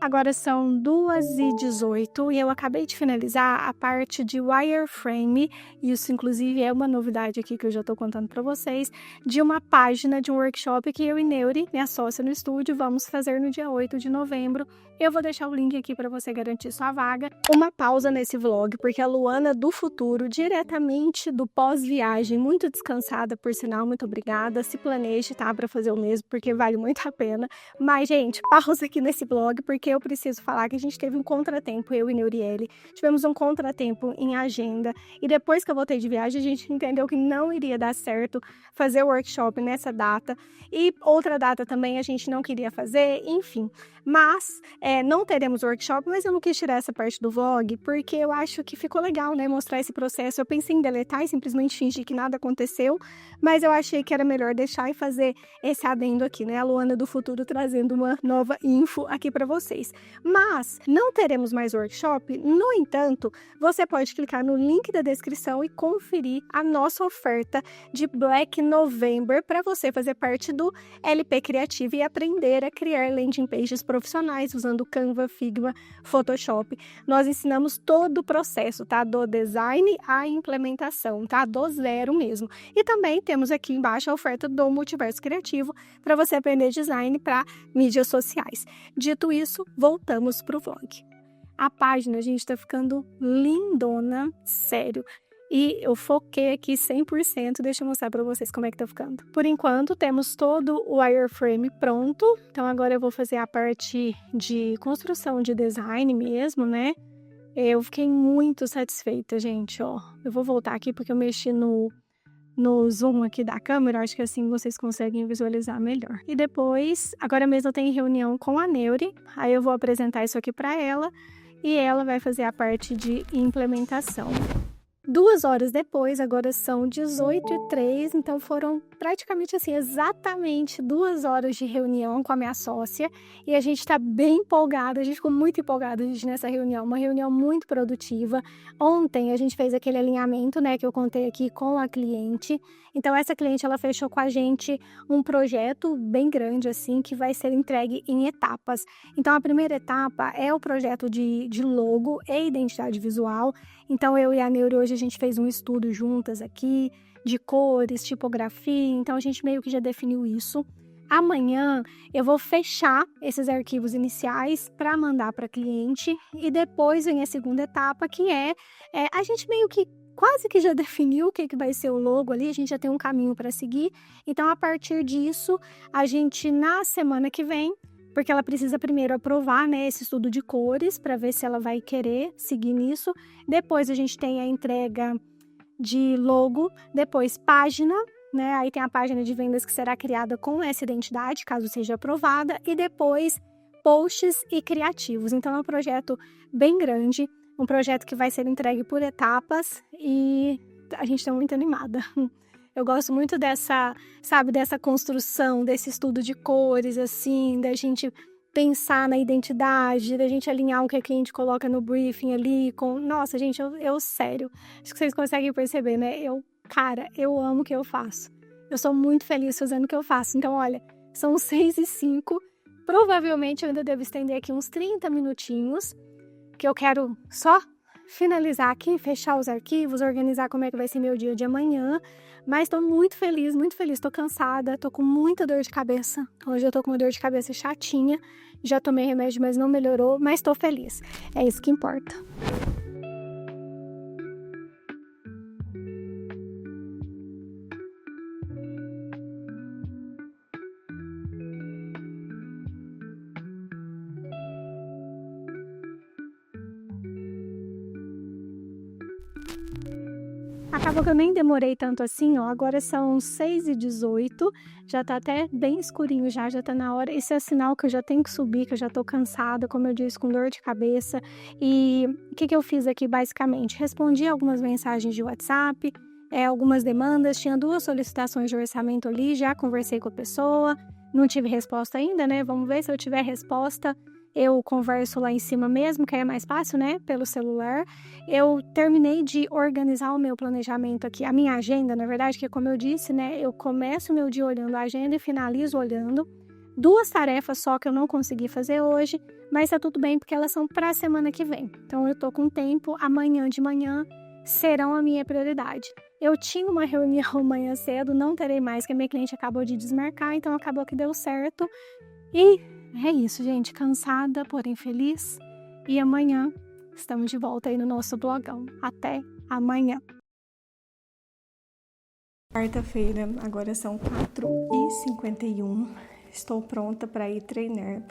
A: Agora são 2h18 e eu acabei de finalizar a parte de wireframe. Isso, inclusive, é uma novidade aqui que eu já estou contando para vocês, de uma página de um workshop que eu e Neuri, minha sócia no estúdio, vamos fazer no dia 8 de novembro. Eu vou deixar o link aqui para você garantir sua vaga. Uma pausa nesse vlog, porque a Luana do futuro, diretamente do pós-viagem, muito descansada, por sinal, muito obrigada. Se planeje, tá? Para fazer o mesmo, porque vale muito a pena. Mas, gente, pausa aqui nesse vlog, porque eu preciso falar que a gente teve um contratempo, eu e Neuriele. Tivemos um contratempo em agenda. E depois que eu voltei de viagem, a gente entendeu que não iria dar certo fazer o workshop nessa data. E outra data também a gente não queria fazer, enfim. Mas não teremos workshop, mas eu não quis tirar essa parte do vlog, porque eu acho que ficou legal, né, mostrar esse processo. Eu pensei em deletar e simplesmente fingir que nada aconteceu, mas eu achei que era melhor deixar e fazer esse adendo aqui, né, a Luana do futuro trazendo uma nova info aqui para vocês. Mas não teremos mais workshop, no entanto, você pode clicar no link da descrição e conferir a nossa oferta de Black November para você fazer parte do LP Criativo e aprender a criar landing pages profissionais usando Canva, Figma, Photoshop. Nós ensinamos todo o processo, tá? Do design à implementação, tá? Do zero mesmo. E também temos aqui embaixo a oferta do Multiverso Criativo para você aprender design para mídias sociais. Dito isso, voltamos pro vlog. A página, gente, tá ficando lindona, sério. E eu foquei aqui 100%, deixa eu mostrar para vocês como é que tá ficando. Por enquanto, temos todo o wireframe pronto, então agora eu vou fazer a parte de construção de design mesmo, né? Eu fiquei muito satisfeita, gente, ó. Eu vou voltar aqui porque eu mexi no zoom aqui da câmera, acho que assim vocês conseguem visualizar melhor. E depois, agora mesmo eu tenho reunião com a Neuri, aí eu vou apresentar isso aqui para ela e ela vai fazer a parte de implementação. 2 horas depois, agora são 18h03, então foram praticamente assim, exatamente 2 horas de reunião com a minha sócia e a gente está bem empolgada, a gente ficou muito empolgada nessa reunião, uma reunião muito produtiva. Ontem a gente fez aquele alinhamento, né, que eu contei aqui com a cliente, então essa cliente ela fechou com a gente um projeto bem grande assim, que vai ser entregue em etapas. Então a primeira etapa é o projeto de logo e identidade visual. Então, eu e a Neuro, hoje a gente fez um estudo juntas aqui, de cores, tipografia, então a gente meio que já definiu isso. Amanhã eu vou fechar esses arquivos iniciais para mandar para a cliente e depois vem a segunda etapa, que a gente meio que quase que já definiu o que vai ser o logo ali, a gente já tem um caminho para seguir. Então, a partir disso, a gente, na semana que vem, porque ela precisa primeiro aprovar, né, esse estudo de cores para ver se ela vai querer seguir nisso. Depois a gente tem a entrega de logo, depois página, né? Aí tem a página de vendas que será criada com essa identidade, caso seja aprovada, e depois posts e criativos. Então é um projeto bem grande, um projeto que vai ser entregue por etapas e a gente está muito animada. Eu gosto muito dessa construção, desse estudo de cores, assim, da gente pensar na identidade, da gente alinhar o que a gente coloca no briefing ali com... Nossa, gente, eu sério, acho que vocês conseguem perceber, né? Eu amo o que eu faço. Eu sou muito feliz fazendo o que eu faço. Então, olha, são 6h05. Provavelmente eu ainda devo estender aqui uns 30 minutinhos, que eu quero só finalizar aqui, fechar os arquivos, organizar como é que vai ser meu dia de amanhã. Mas tô muito feliz, tô cansada, tô com muita dor de cabeça. Hoje eu tô com uma dor de cabeça chatinha. Já tomei remédio, mas não melhorou, mas tô feliz. É isso que importa. Acabou que eu nem demorei tanto assim, ó. Agora são 6h18, já tá até bem escurinho já tá na hora. Esse é sinal que eu já tenho que subir, que eu já tô cansada, como eu disse, com dor de cabeça. E o que eu fiz aqui basicamente? Respondi algumas mensagens de WhatsApp, algumas demandas, tinha 2 solicitações de orçamento ali, já conversei com a pessoa, não tive resposta ainda, né? Vamos ver se eu tiver resposta. Eu converso lá em cima mesmo, que aí é mais fácil, né? Pelo celular. Eu terminei de organizar o meu planejamento aqui, a minha agenda, na verdade, que como eu disse, né? Eu começo o meu dia olhando a agenda e finalizo olhando. 2 tarefas só que eu não consegui fazer hoje, mas tá tudo bem, porque elas são para a semana que vem. Então, eu tô com tempo, amanhã de manhã serão a minha prioridade. Eu tinha uma reunião amanhã cedo, não terei mais, que a minha cliente acabou de desmarcar, então acabou que deu certo. E é isso, gente. Cansada, porém feliz. E amanhã estamos de volta aí no nosso blogão. Até amanhã. Quarta-feira, agora são 4h51. Estou pronta para ir treinar.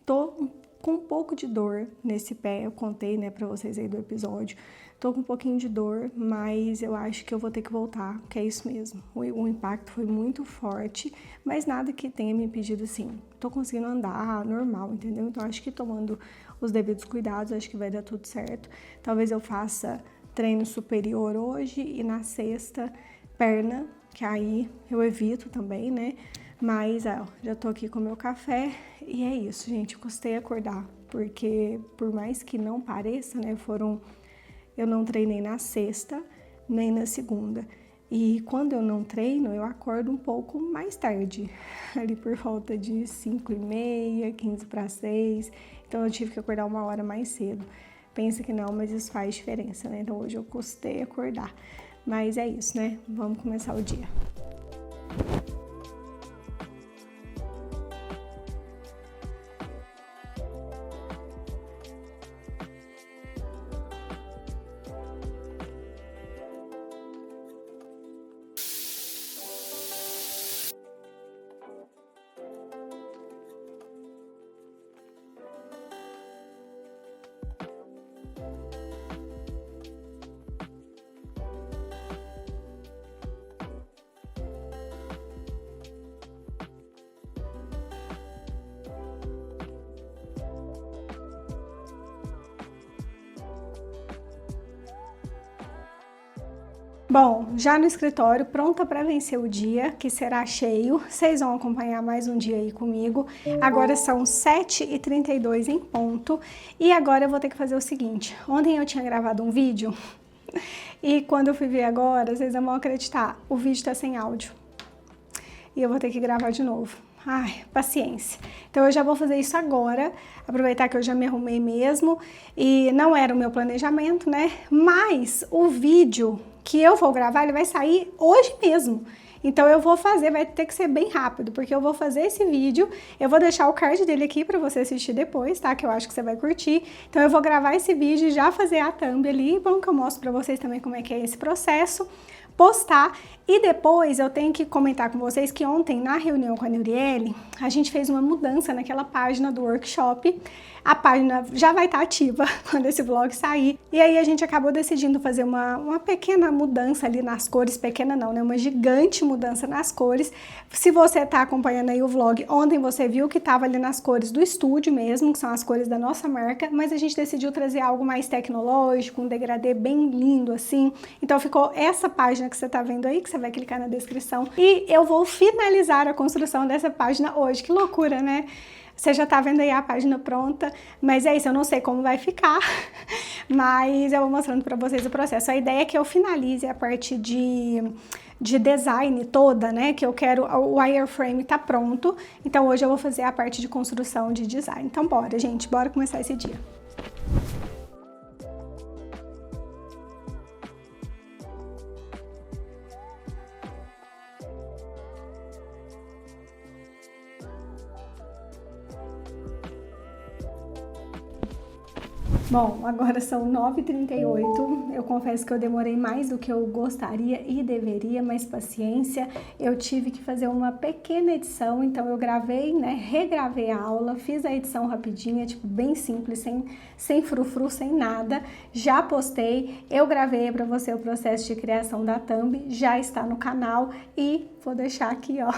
A: Tô com um pouco de dor nesse pé. Eu contei, né, para vocês aí do episódio. Tô com um pouquinho de dor, mas eu acho que eu vou ter que voltar, que é isso mesmo. O impacto foi muito forte, mas nada que tenha me impedido, assim. Tô conseguindo andar normal, entendeu? Então, acho que tomando os devidos cuidados, acho que vai dar tudo certo. Talvez eu faça treino superior hoje e na sexta, perna, que aí eu evito também, né? Mas, já tô aqui com o meu café e é isso, gente. Eu custei acordar, porque por mais que não pareça, né, eu não treinei na sexta, nem na segunda. E quando eu não treino, eu acordo um pouco mais tarde, ali por volta de 5h30, 5h45. Então, eu tive que acordar 1 hora mais cedo. Pensa que não, mas isso faz diferença, né? Então, hoje eu custei acordar. Mas é isso, né? Vamos começar o dia. Bom, já no escritório, pronta para vencer o dia, que será cheio. Vocês vão acompanhar mais um dia aí comigo. Agora são 7h32 em ponto. E agora eu vou ter que fazer o seguinte. Ontem eu tinha gravado um vídeo e quando eu fui ver agora, vocês não vão acreditar, o vídeo tá sem áudio. E eu vou ter que gravar de novo. Ai, paciência. Então eu já vou fazer isso agora, aproveitar que eu já me arrumei mesmo. E não era o meu planejamento, né? Mas o vídeo que eu vou gravar, ele vai sair hoje mesmo. Então eu vou fazer, vai ter que ser bem rápido, porque eu vou fazer esse vídeo, eu vou deixar o card dele aqui para você assistir depois, tá? Que eu acho que você vai curtir. Então eu vou gravar esse vídeo e já fazer a thumb ali, bom que eu mostro para vocês também como é que é esse processo. postar. E depois eu tenho que comentar com vocês que ontem, na reunião com a Neuriele, a gente fez uma mudança naquela página do workshop. A página já vai estar ativa quando esse vlog sair. E aí a gente acabou decidindo fazer uma pequena mudança ali nas cores. Pequena não, né? Uma gigante mudança nas cores. Se você está acompanhando aí o vlog, ontem você viu que estava ali nas cores do estúdio mesmo, que são as cores da nossa marca. Mas a gente decidiu trazer algo mais tecnológico, um degradê bem lindo assim. Então ficou essa página que você está vendo aí, que você vai clicar na descrição. E eu vou finalizar a construção dessa página hoje. Que loucura, né? Você já tá vendo aí a página pronta, mas é isso, eu não sei como vai ficar, mas eu vou mostrando para vocês o processo. A ideia é que eu finalize a parte de design toda, né, que eu quero, o wireframe tá pronto, então hoje eu vou fazer a parte de construção de design. Então bora, gente, bora começar esse dia. Bom, agora são 9h38, eu confesso que eu demorei mais do que eu gostaria e deveria, mas paciência, eu tive que fazer uma pequena edição, então eu gravei, né, regravei a aula, fiz a edição rapidinha, tipo, bem simples, sem frufru, sem nada, já postei, eu gravei para você o processo de criação da thumb, já está no canal e vou deixar aqui, ó,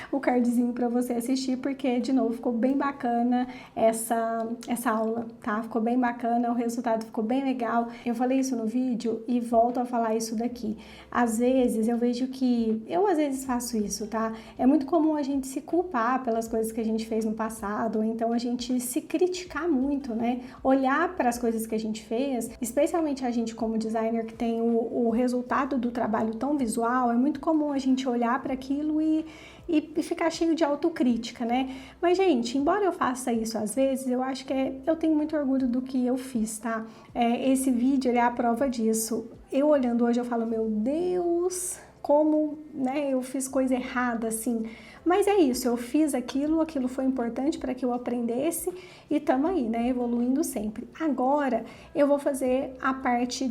A: o cardzinho para você assistir, porque, de novo, ficou bem bacana essa aula, tá? Ficou bem bacana, o resultado ficou bem legal. Eu falei isso no vídeo e volto a falar isso daqui. Às vezes, eu vejo que... Eu, às vezes, faço isso, tá? É muito comum a gente se culpar pelas coisas que a gente fez no passado, ou então a gente se criticar muito, né? Olhar para as coisas que a gente fez, especialmente a gente como designer que tem o resultado do trabalho tão visual, é muito comum a gente olhar para aquilo e ficar cheio de autocrítica, né? Mas, gente, embora eu faça isso às vezes, eu acho que eu tenho muito orgulho do que eu fiz, tá? Esse vídeo, ele é a prova disso. Eu olhando hoje, eu falo, meu Deus, como, né, eu fiz coisa errada, assim. Mas é isso, eu fiz aquilo foi importante para que eu aprendesse e tamo aí, né, evoluindo sempre. Agora, eu vou fazer a parte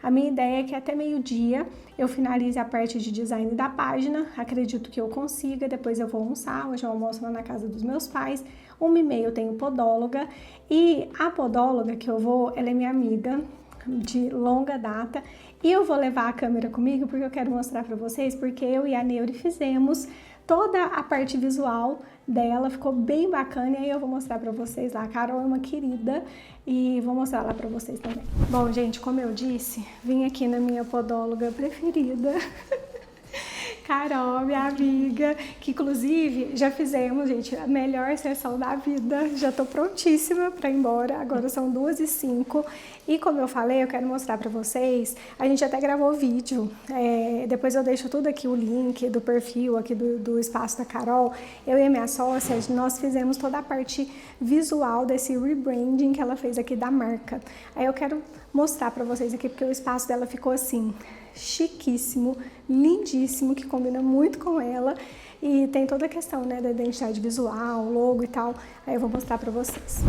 A: a minha ideia é que até meio-dia eu finalize a parte de design da página, acredito que eu consiga, depois eu vou almoçar, hoje eu almoço lá na casa dos meus pais, 1h30 eu tenho podóloga, e a podóloga que eu vou, ela é minha amiga de longa data, e eu vou levar a câmera comigo porque eu quero mostrar para vocês, porque eu e a Neuri fizemos toda a parte visual dela, ficou bem bacana, e aí eu vou mostrar pra vocês lá. A Carol é uma querida e vou mostrar lá pra vocês também. Bom, gente, como eu disse, vim aqui na minha podóloga preferida, Carol, minha amiga, que inclusive já fizemos, gente, a melhor sessão da vida, já tô prontíssima para ir embora, agora são 2h05 e como eu falei, eu quero mostrar para vocês, a gente até gravou vídeo, depois eu deixo tudo aqui, o link do perfil aqui do espaço da Carol, eu e a minha sócia, nós fizemos toda a parte visual desse rebranding que ela fez aqui da marca, aí eu quero mostrar para vocês aqui, porque o espaço dela ficou assim, chiquíssimo, lindíssimo, que combina muito com ela e tem toda a questão, né, da identidade visual, logo e tal, aí eu vou mostrar para vocês.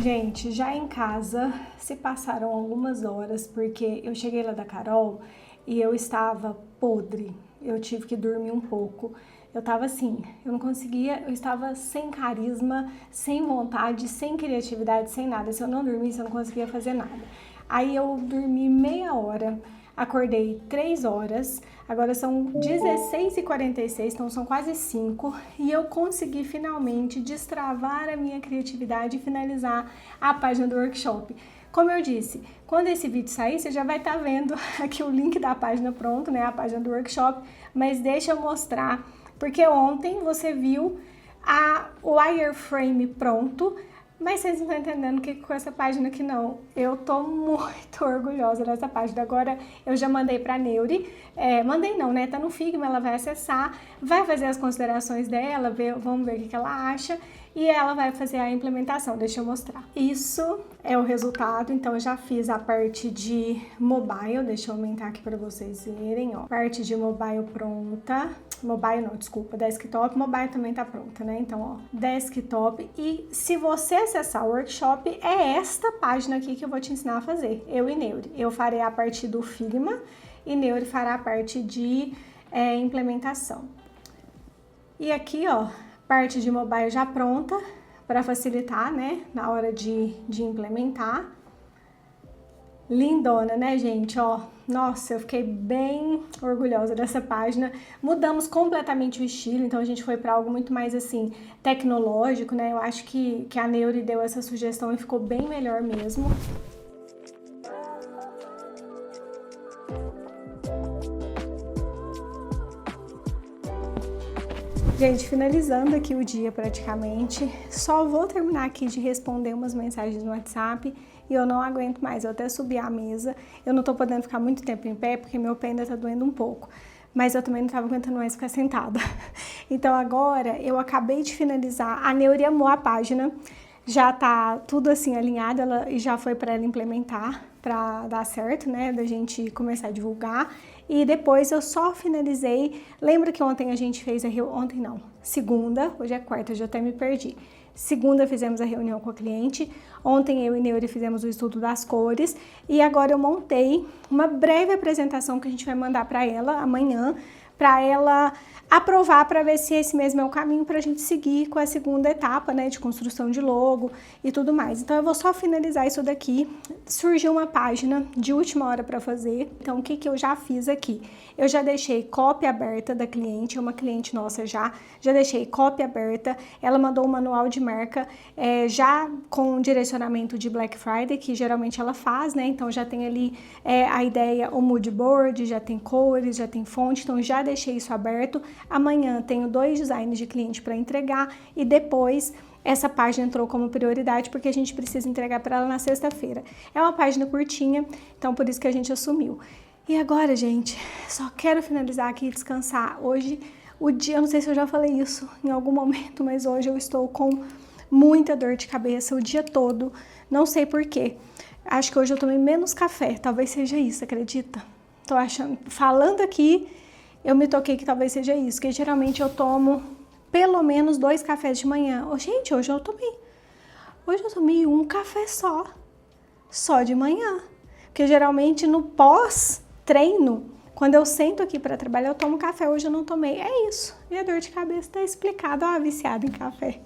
A: Gente, já em casa se passaram algumas horas, porque eu cheguei lá da Carol e eu estava podre, eu tive que dormir um pouco. Eu tava assim, eu não conseguia, eu estava sem carisma, sem vontade, sem criatividade, sem nada. Se eu não dormisse, eu não conseguia fazer nada. Aí eu dormi meia hora, acordei 3 horas, agora são 16h46, então são quase 5, e eu consegui finalmente destravar a minha criatividade e finalizar a página do workshop. Como eu disse, quando esse vídeo sair, você já vai estar vendo aqui o link da página pronto, né, a página do workshop, mas deixa eu mostrar, porque ontem você viu o wireframe pronto, mas vocês não estão entendendo o que com essa página aqui não. Eu tô muito orgulhosa dessa página. Agora eu já mandei pra Neuri, mandei não, né? Tá no Figma, ela vai acessar, vai fazer as considerações dela, vamos ver o que ela acha. E ela vai fazer a implementação, deixa eu mostrar. Isso é o resultado, então eu já fiz a parte de mobile, deixa eu aumentar aqui para vocês verem, ó. Parte de mobile pronta, mobile não, desculpa, desktop, mobile também tá pronta, né? Então, ó, desktop. E se você acessar o workshop, é esta página aqui que eu vou te ensinar a fazer, eu e Neuri. Eu farei a parte do Figma e Neuri fará a parte de implementação. E aqui, ó, parte de mobile já pronta para facilitar, né, na hora de implementar. Lindona, né, gente? Ó, nossa, eu fiquei bem orgulhosa dessa página. Mudamos completamente o estilo, então a gente foi para algo muito mais, assim, tecnológico, né? Eu acho que a Neuri deu essa sugestão e ficou bem melhor mesmo. Gente, finalizando aqui o dia praticamente, só vou terminar aqui de responder umas mensagens no WhatsApp e eu não aguento mais, eu até subi a mesa, eu não tô podendo ficar muito tempo em pé porque meu pé ainda tá doendo um pouco, mas eu também não tava aguentando mais ficar sentada. Então agora eu acabei de finalizar, a Neuri amou a página, já tá tudo assim alinhado, e já foi para ela implementar, para dar certo, né, da gente começar a divulgar. E depois eu só finalizei, lembra que ontem a gente fez ontem não, segunda, hoje é quarta, eu já até me perdi. Segunda fizemos a reunião com a cliente, ontem eu e Neuri fizemos o estudo das cores e agora eu montei uma breve apresentação que a gente vai mandar para ela amanhã, para ela aprovar, para ver se esse mesmo é o caminho para a gente seguir com a segunda etapa, né, de construção de logo e tudo mais. Então eu vou só finalizar isso daqui. Surgiu uma página de última hora para fazer, então o que eu já fiz aqui? Eu já deixei cópia aberta da cliente, é uma cliente nossa já deixei cópia aberta, ela mandou um manual de marca já com direcionamento de Black Friday, que geralmente ela faz, né, então já tem ali a ideia, o mood board, já tem cores, já tem fonte, então já deixei isso aberto. Amanhã tenho 2 designs de cliente para entregar e depois essa página entrou como prioridade porque a gente precisa entregar para ela na sexta-feira. É uma página curtinha, então por isso que a gente assumiu. E agora, gente, só quero finalizar aqui e descansar. Hoje, o dia, eu não sei se eu já falei isso em algum momento, mas hoje eu estou com muita dor de cabeça o dia todo, não sei por quê. Acho que hoje eu tomei menos café, talvez seja isso, acredita? Tô achando, falando aqui, eu me toquei que talvez seja isso, que geralmente eu tomo pelo menos 2 cafés de manhã. Gente, hoje eu tomei um café só de manhã, porque geralmente no pós-treino, quando eu sento aqui para trabalhar, eu tomo café, hoje eu não tomei, é isso, e a dor de cabeça tá explicada, ó, viciada em café.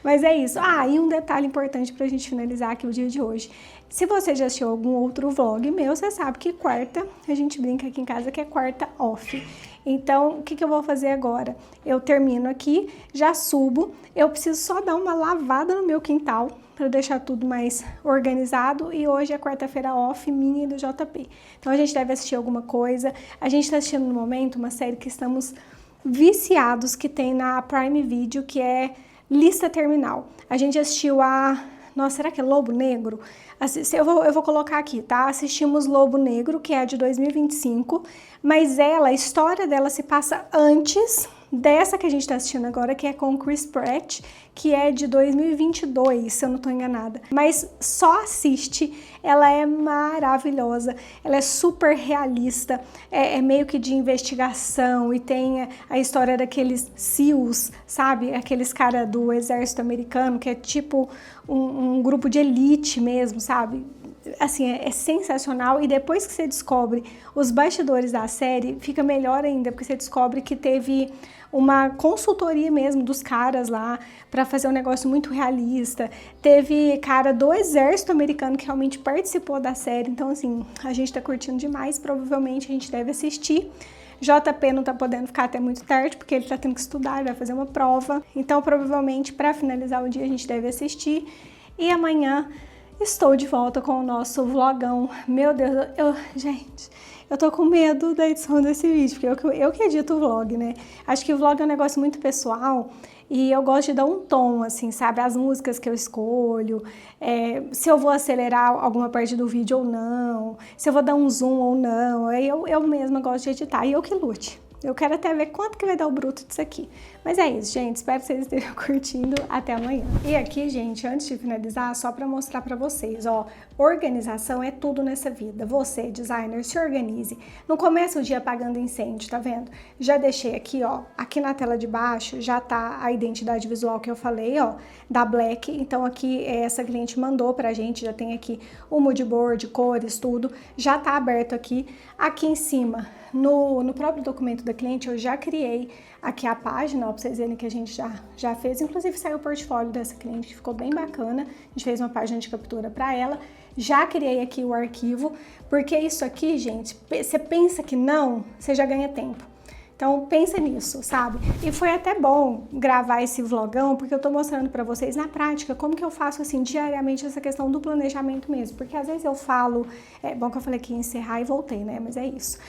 A: Mas é isso. E um detalhe importante pra gente finalizar aqui o dia de hoje. Se você já assistiu algum outro vlog meu, você sabe que quarta, a gente brinca aqui em casa que é quarta off. Então, o que eu vou fazer agora? Eu termino aqui, já subo, eu preciso só dar uma lavada no meu quintal para deixar tudo mais organizado e hoje é quarta-feira off minha e do JP. Então a gente deve assistir alguma coisa, a gente está assistindo no momento uma série que estamos viciados, que tem na Prime Video, que é Lista Terminal. A gente assistiu nossa, será que é Lobo Negro? Eu vou colocar aqui, tá? Assistimos Lobo Negro, que é de 2025, mas a história dela se passa antes dessa que a gente tá assistindo agora, que é com Chris Pratt, que é de 2022, se eu não tô enganada. Mas só assiste, ela é maravilhosa, ela é super realista, é meio que de investigação e tem a história daqueles SEALs, sabe? Aqueles cara do exército americano, que é tipo um grupo de elite mesmo, sabe? Assim, é sensacional, e depois que você descobre os bastidores da série, fica melhor ainda, porque você descobre que teve uma consultoria mesmo dos caras lá para fazer um negócio muito realista. Teve cara do exército americano que realmente participou da série, então assim, a gente tá curtindo demais, provavelmente a gente deve assistir. JP não tá podendo ficar até muito tarde, porque ele tá tendo que estudar, ele vai fazer uma prova, então provavelmente para finalizar o dia a gente deve assistir, e amanhã estou de volta com o nosso vlogão. Meu Deus, gente, Eu tô com medo da edição desse vídeo, porque eu que edito o vlog, né? Acho que o vlog é um negócio muito pessoal e eu gosto de dar um tom, assim, sabe? As músicas que eu escolho, se eu vou acelerar alguma parte do vídeo ou não, se eu vou dar um zoom ou não, aí eu mesma gosto de editar e eu que lute. Eu quero até ver quanto que vai dar o bruto disso aqui. Mas é isso, gente. Espero que vocês estejam curtindo. Até amanhã. E aqui, gente, antes de finalizar, só para mostrar para vocês, ó, organização é tudo nessa vida. Você, designer, se organize. Não começa o dia apagando incêndio, tá vendo? Já deixei aqui, ó, aqui na tela de baixo já tá a identidade visual que eu falei, ó, da Black. Então aqui essa cliente mandou pra gente, já tem aqui o mood board, cores, tudo. Já tá aberto aqui. Aqui em cima, no próprio documento da cliente, eu já criei aqui a página, ó, pra vocês verem que a gente já fez. Inclusive saiu o portfólio dessa cliente, que ficou bem bacana. A gente fez uma página de captura para ela. Já criei aqui o arquivo, porque isso aqui, gente, você pensa que não, você já ganha tempo. Então pensa nisso, sabe? E foi até bom gravar esse vlogão, porque eu tô mostrando pra vocês na prática como que eu faço assim diariamente essa questão do planejamento mesmo. Porque às vezes eu falo, é bom que eu falei que ia encerrar e voltei, né? Mas é isso.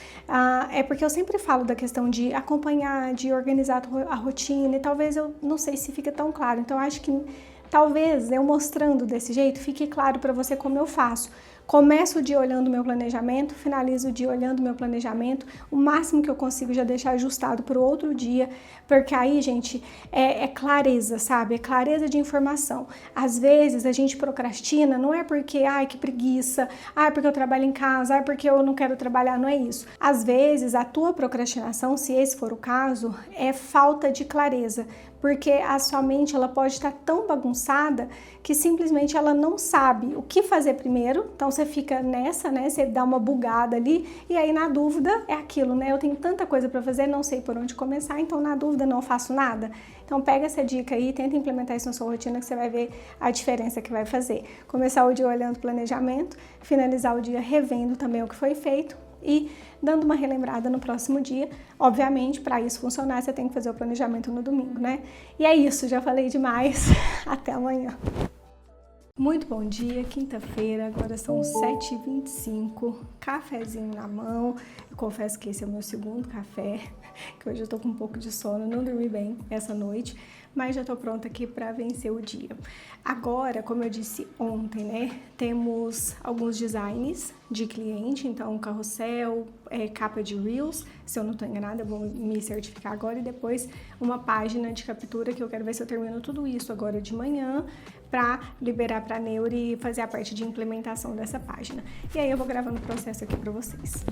A: É porque eu sempre falo da questão de acompanhar, de organizar a rotina, e talvez eu não sei se fica tão claro. Então eu acho que talvez eu mostrando desse jeito fique claro pra você como eu faço. Começo o dia olhando o meu planejamento, finalizo o dia olhando o meu planejamento, o máximo que eu consigo já deixar ajustado para o outro dia, porque aí, gente, é clareza, sabe? É clareza de informação. Às vezes a gente procrastina, não é porque, ai, que preguiça, ai, porque eu trabalho em casa, ai, porque eu não quero trabalhar, não é isso. Às vezes a tua procrastinação, se esse for o caso, é falta de clareza, porque a sua mente ela pode estar tão bagunçada que simplesmente ela não sabe o que fazer primeiro, então você fica nessa, né, você dá uma bugada ali, e aí na dúvida é aquilo, né, eu tenho tanta coisa para fazer, não sei por onde começar, então na dúvida não faço nada. Então pega essa dica aí, tenta implementar isso na sua rotina que você vai ver a diferença que vai fazer. Começar o dia olhando o planejamento, finalizar o dia revendo também o que foi feito, e dando uma relembrada no próximo dia. Obviamente, para isso funcionar, você tem que fazer o planejamento no domingo, né? E é isso, já falei demais. Até amanhã. Muito bom dia, quinta-feira, agora são 7h25, cafezinho na mão. Eu confesso que esse é o meu segundo café, que hoje eu tô com um pouco de sono, não dormi bem essa noite, mas já tô pronta aqui para vencer o dia. Agora, como eu disse ontem, né, temos alguns designs de cliente, então carrossel, capa de Reels, se eu não tô enganada, eu vou me certificar agora, e depois uma página de captura que eu quero ver se eu termino tudo isso agora de manhã, para liberar para a Neuri e fazer a parte de implementação dessa página. E aí eu vou gravando o processo aqui para vocês.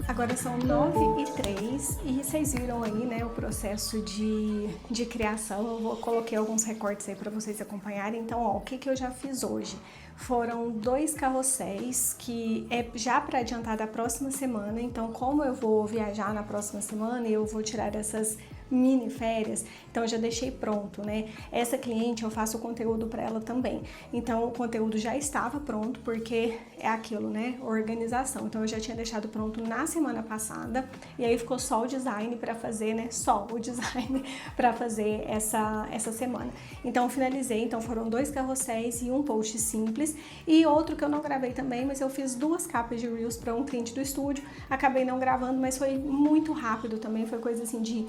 A: Agora são 9h03 e vocês viram aí, né, o processo de criação. Coloquei alguns recortes aí para vocês acompanharem. Então, ó, o que eu já fiz hoje? Foram 2 carrosséis que é já para adiantar da próxima semana. Então, como eu vou viajar na próxima semana e eu vou tirar essas mini férias, então eu já deixei pronto, né? Essa cliente eu faço o conteúdo para ela também. Então o conteúdo já estava pronto, porque é aquilo, né? Organização. Então eu já tinha deixado pronto na semana passada e aí ficou só o design para fazer, né? Só o design para fazer essa semana. Então eu finalizei, então foram 2 carrosséis e um post simples e outro que eu não gravei também, mas eu fiz 2 capas de Reels para um cliente do estúdio. Acabei não gravando, mas foi muito rápido também, foi coisa assim de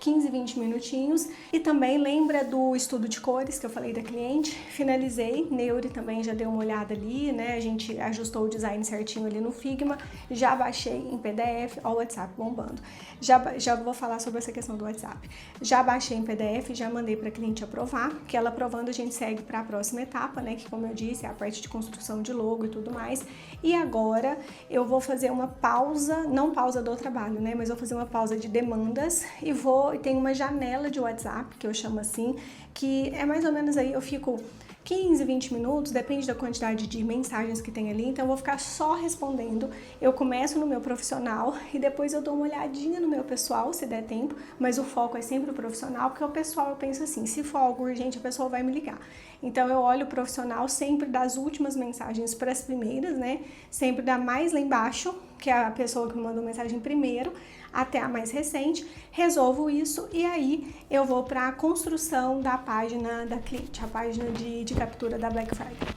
A: 15, 20 minutinhos. E também lembra do estudo de cores que eu falei da cliente? Finalizei, Neuri também já deu uma olhada ali, né? A gente ajustou o design certinho ali no Figma, já baixei em PDF, ó o WhatsApp bombando. Já vou falar sobre essa questão do WhatsApp. Já baixei em PDF, já mandei para a cliente aprovar, que ela aprovando a gente segue para a próxima etapa, né? Que como eu disse, é a parte de construção de logo e tudo mais. E agora eu vou fazer uma pausa, não pausa do trabalho, né? Mas vou fazer uma pausa de demandas e tem uma janela de WhatsApp, que eu chamo assim, que é mais ou menos aí, eu fico 15, 20 minutos, depende da quantidade de mensagens que tem ali, então eu vou ficar só respondendo. Eu começo no meu profissional e depois eu dou uma olhadinha no meu pessoal, se der tempo, mas o foco é sempre o profissional, porque o pessoal eu penso assim, se for algo urgente, a pessoa vai me ligar. Então eu olho o profissional sempre das últimas mensagens para as primeiras, né? Sempre da mais lá embaixo, que é a pessoa que me mandou mensagem primeiro, até a mais recente, resolvo isso e aí eu vou para a construção da página da cliente, a página de captura da Black Friday.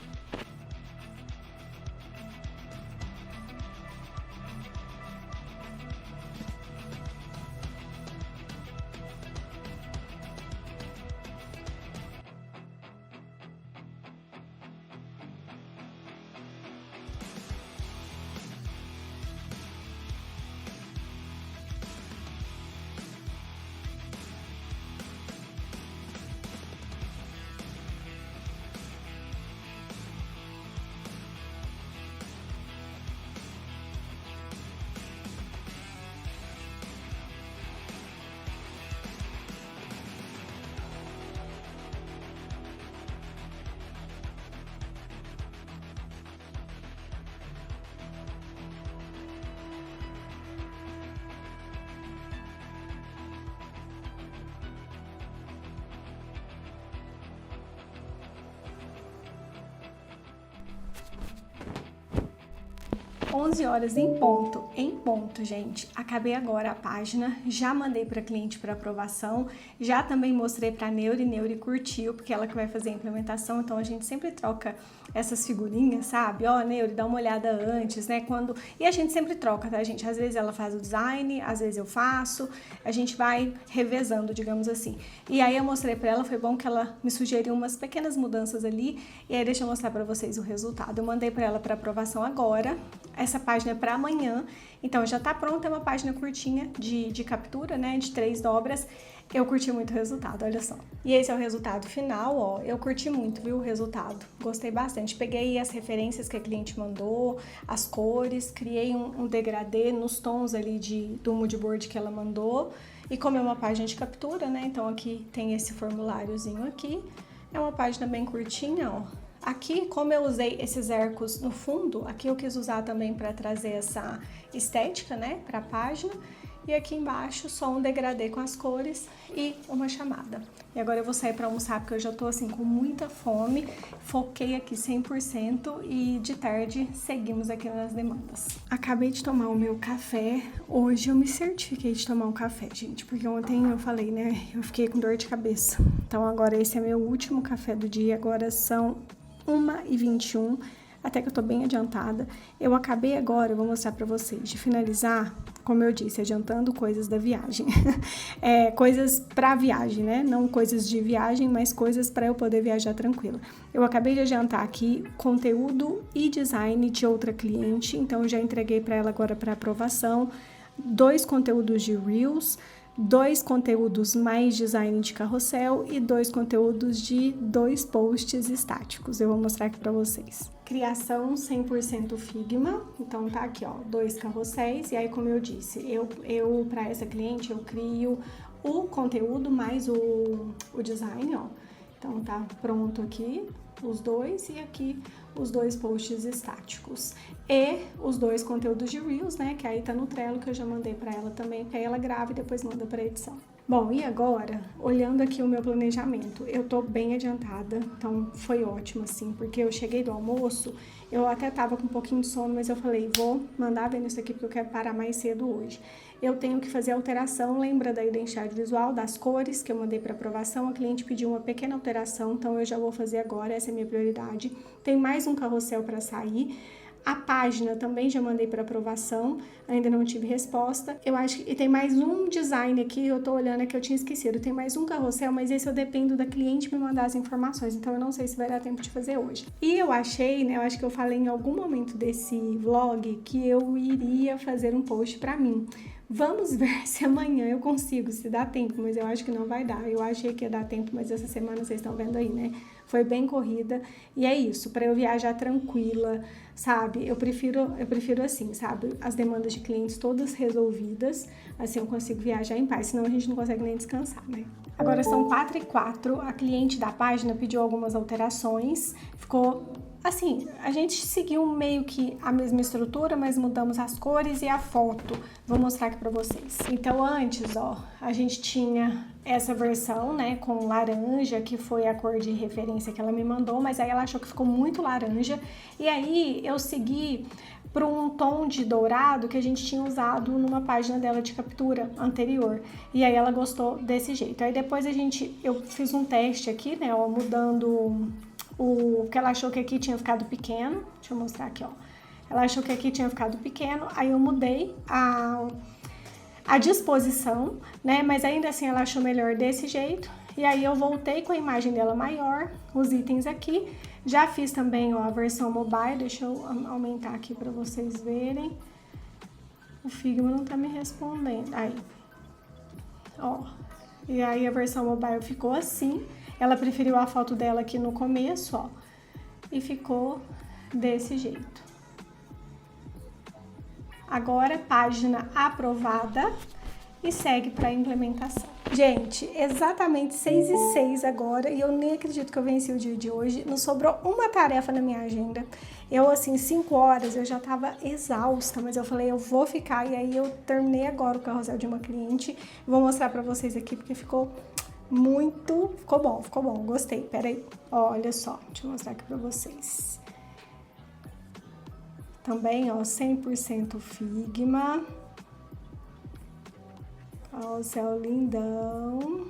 A: Onze horas em ponto, gente. Acabei agora a página, já mandei para cliente para aprovação, já também mostrei para Neuri curtiu, porque ela que vai fazer a implementação, então a gente sempre troca essas figurinhas, sabe? Ó, Neuri, dá uma olhada antes, né? E a gente sempre troca, tá, gente? Às vezes ela faz o design, às vezes eu faço, a gente vai revezando, digamos assim. E aí eu mostrei para ela, foi bom que ela me sugeriu umas pequenas mudanças ali, e aí deixa eu mostrar para vocês o resultado. Eu mandei para ela para aprovação agora. Essa página é para amanhã, então já tá pronta, é uma página curtinha de captura, né, de 3 dobras. Eu curti muito o resultado, olha só. E esse é o resultado final, ó, eu curti muito, viu, o resultado. Gostei bastante, peguei as referências que a cliente mandou, as cores, criei um degradê nos tons ali do mood board que ela mandou. E como é uma página de captura, né, então aqui tem esse formuláriozinho aqui. É uma página bem curtinha, ó. Aqui, como eu usei esses arcos no fundo, aqui eu quis usar também para trazer essa estética, né, para a página. E aqui embaixo só um degradê com as cores e uma chamada. E agora eu vou sair para almoçar porque eu já tô assim com muita fome. Foquei aqui 100% e de tarde seguimos aqui nas demandas. Acabei de tomar o meu café. Hoje eu me certifiquei de tomar um café, gente, porque ontem eu falei, né, eu fiquei com dor de cabeça. Então agora esse é meu último café do dia. Agora são 1h21, até que eu tô bem adiantada. Eu acabei agora, eu vou mostrar pra vocês, de finalizar, como eu disse, adiantando coisas da viagem. Coisas pra viagem, né? Não coisas de viagem, mas coisas pra eu poder viajar tranquila. Eu acabei de adiantar aqui conteúdo e design de outra cliente, então eu já entreguei pra ela agora pra aprovação, 2 conteúdos de Reels, 2 conteúdos mais design de carrossel e 2 conteúdos de 2 posts estáticos. Eu vou mostrar aqui para vocês. Criação 100% Figma, então tá aqui, ó, 2 carrosséis. E aí, como eu disse, eu para essa cliente, eu crio o conteúdo mais o design, ó. Então tá pronto aqui os 2 e aqui os 2 posts estáticos. E os 2 conteúdos de Reels, né, que aí tá no Trello, que eu já mandei pra ela também, que aí ela grava e depois manda pra edição. Bom, e agora, olhando aqui o meu planejamento, eu tô bem adiantada, então foi ótimo, assim, porque eu cheguei do almoço, eu até tava com um pouquinho de sono, mas eu falei, vou mandar ver nisso aqui porque eu quero parar mais cedo hoje. Eu tenho que fazer alteração, lembra da identidade visual, das cores que eu mandei para aprovação, a cliente pediu uma pequena alteração, então eu já vou fazer agora, essa é a minha prioridade. Tem mais um carrossel para sair. A página também já mandei para aprovação, ainda não tive resposta. Eu acho que tem mais um design aqui, eu tô olhando aqui, eu tinha esquecido. Tem mais um carrossel, mas esse eu dependo da cliente me mandar as informações, então eu não sei se vai dar tempo de fazer hoje. E eu achei, né, eu acho que eu falei em algum momento desse vlog que eu iria fazer um post para mim. Vamos ver se amanhã eu consigo, se dá tempo, mas eu acho que não vai dar. Eu achei que ia dar tempo, mas essa semana vocês estão vendo aí, né? Foi bem corrida. E é isso, para eu viajar tranquila, sabe? Eu prefiro assim, sabe? As demandas de clientes todas resolvidas, assim eu consigo viajar em paz, senão a gente não consegue nem descansar, né? Agora são 4h04, a cliente da página pediu algumas alterações, ficou assim, a gente seguiu meio que a mesma estrutura, mas mudamos as cores e a foto. Vou mostrar aqui pra vocês. Então, antes, ó, a gente tinha essa versão, né, com laranja, que foi a cor de referência que ela me mandou, mas aí ela achou que ficou muito laranja. E aí, eu segui para um tom de dourado que a gente tinha usado numa página dela de captura anterior. E aí, ela gostou desse jeito. Aí, depois eu fiz um teste aqui, né, ó, mudando o que ela achou que aqui tinha ficado pequeno. Deixa eu mostrar aqui, ó. Ela achou que aqui tinha ficado pequeno, aí eu mudei a disposição, né? Mas ainda assim ela achou melhor desse jeito. E aí eu voltei com a imagem dela maior, os itens aqui. Já fiz também, ó, a versão mobile. Deixa eu aumentar aqui para vocês verem. O Figma não tá me respondendo. Aí, ó. E aí a versão mobile ficou assim. Ela preferiu a foto dela aqui no começo, ó. E ficou desse jeito. Agora, página aprovada e segue para implementação. Gente, exatamente 6h06 agora e eu nem acredito que eu venci o dia de hoje. Não sobrou uma tarefa na minha agenda. Eu, assim, 5 horas eu já tava exausta, mas eu falei, eu vou ficar. E aí eu terminei agora o carrossel de uma cliente. Vou mostrar pra vocês aqui porque ficou muito... Ficou bom, gostei. Pera aí, olha só, deixa eu mostrar aqui pra vocês. Também, ó, 100% Figma. Ó, o céu lindão.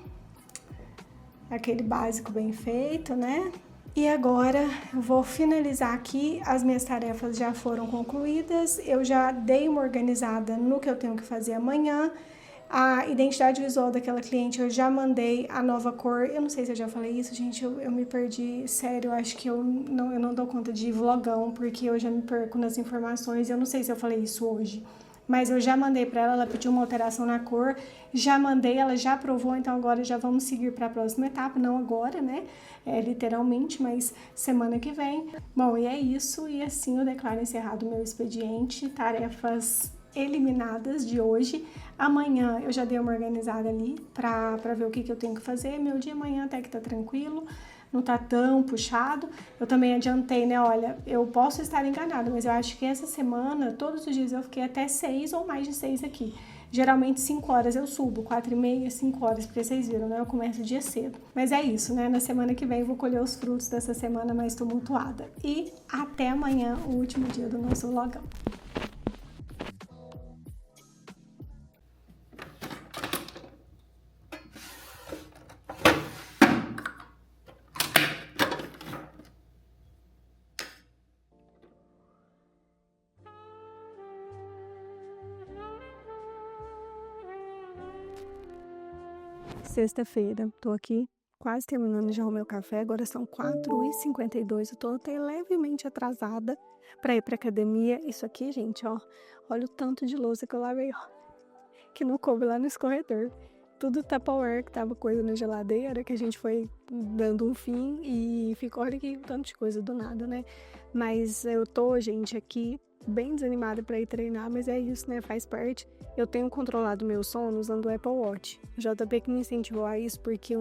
A: Aquele básico bem feito, né? E agora eu vou finalizar aqui. As minhas tarefas já foram concluídas. Eu já dei uma organizada no que eu tenho que fazer amanhã. A identidade visual daquela cliente eu já mandei a nova cor. Eu não sei se eu já falei isso, gente, eu me perdi. Sério, eu acho que eu não dou conta de vlogão, porque eu já me perco nas informações. Eu não sei se eu falei isso hoje, mas eu já mandei para ela, ela pediu uma alteração na cor. Já mandei, ela já aprovou, então agora já vamos seguir para a próxima etapa. Não agora, né? Literalmente, mas semana que vem. Bom, e é isso. E assim eu declaro encerrado o meu expediente. Tarefas eliminadas de hoje. Amanhã eu já dei uma organizada ali pra ver o que eu tenho que fazer. Meu dia amanhã até que tá tranquilo, não tá tão puxado. Eu também adiantei, né? Olha, eu posso estar enganada, mas eu acho que essa semana, todos os dias eu fiquei até 6 ou mais de 6 aqui. Geralmente 5 horas eu subo, 4h30, 5 horas, porque vocês viram, né? Eu começo o dia cedo. Mas é isso, né? Na semana que vem eu vou colher os frutos dessa semana mais tumultuada. E até amanhã, o último dia do nosso vlogão. Sexta-feira, tô aqui quase terminando já o meu café, agora são 4h52, eu tô até levemente atrasada pra ir pra academia. Isso aqui, gente, ó, olha o tanto de louça que eu lavei, ó, que não coube lá no escorredor. Tudo Tupperware que tava coisa na geladeira, que a gente foi dando um fim e ficou, olha que tanto de coisa do nada, né? Mas eu tô, gente, aqui bem desanimada pra ir treinar, mas é isso, né? Faz parte. Eu tenho controlado meu sono usando o Apple Watch. O JP que me incentivou a isso, porque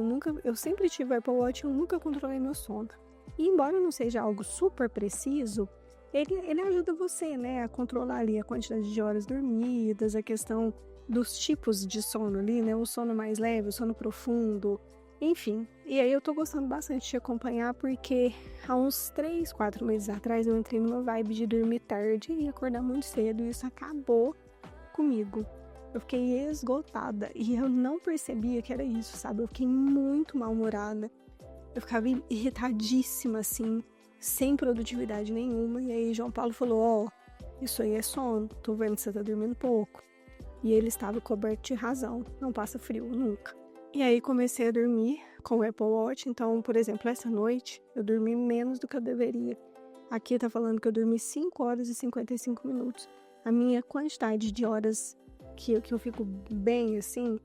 A: eu sempre tive o Apple Watch e eu nunca controlei meu sono. E embora não seja algo super preciso, ele ajuda você, né, a controlar ali a quantidade de horas dormidas, a questão dos tipos de sono ali, né, o sono mais leve, o sono profundo, enfim. E aí eu tô gostando bastante de te acompanhar, porque há uns 3, 4 meses atrás eu entrei numa vibe de dormir tarde e acordar muito cedo, e isso acabou comigo. Eu fiquei esgotada e eu não percebia que era isso, sabe? Eu fiquei muito mal-humorada. Eu ficava irritadíssima, assim, sem produtividade nenhuma. E aí João Paulo falou, ó, isso aí é sono, tô vendo que você tá dormindo pouco. E ele estava coberto de razão, não passa frio nunca. E aí comecei a dormir com o Apple Watch. Então, por exemplo, essa noite eu dormi menos do que eu deveria. Aqui tá falando que eu dormi 5 horas e 55 minutos. A minha quantidade de horas aqui, o que eu fico bem assim,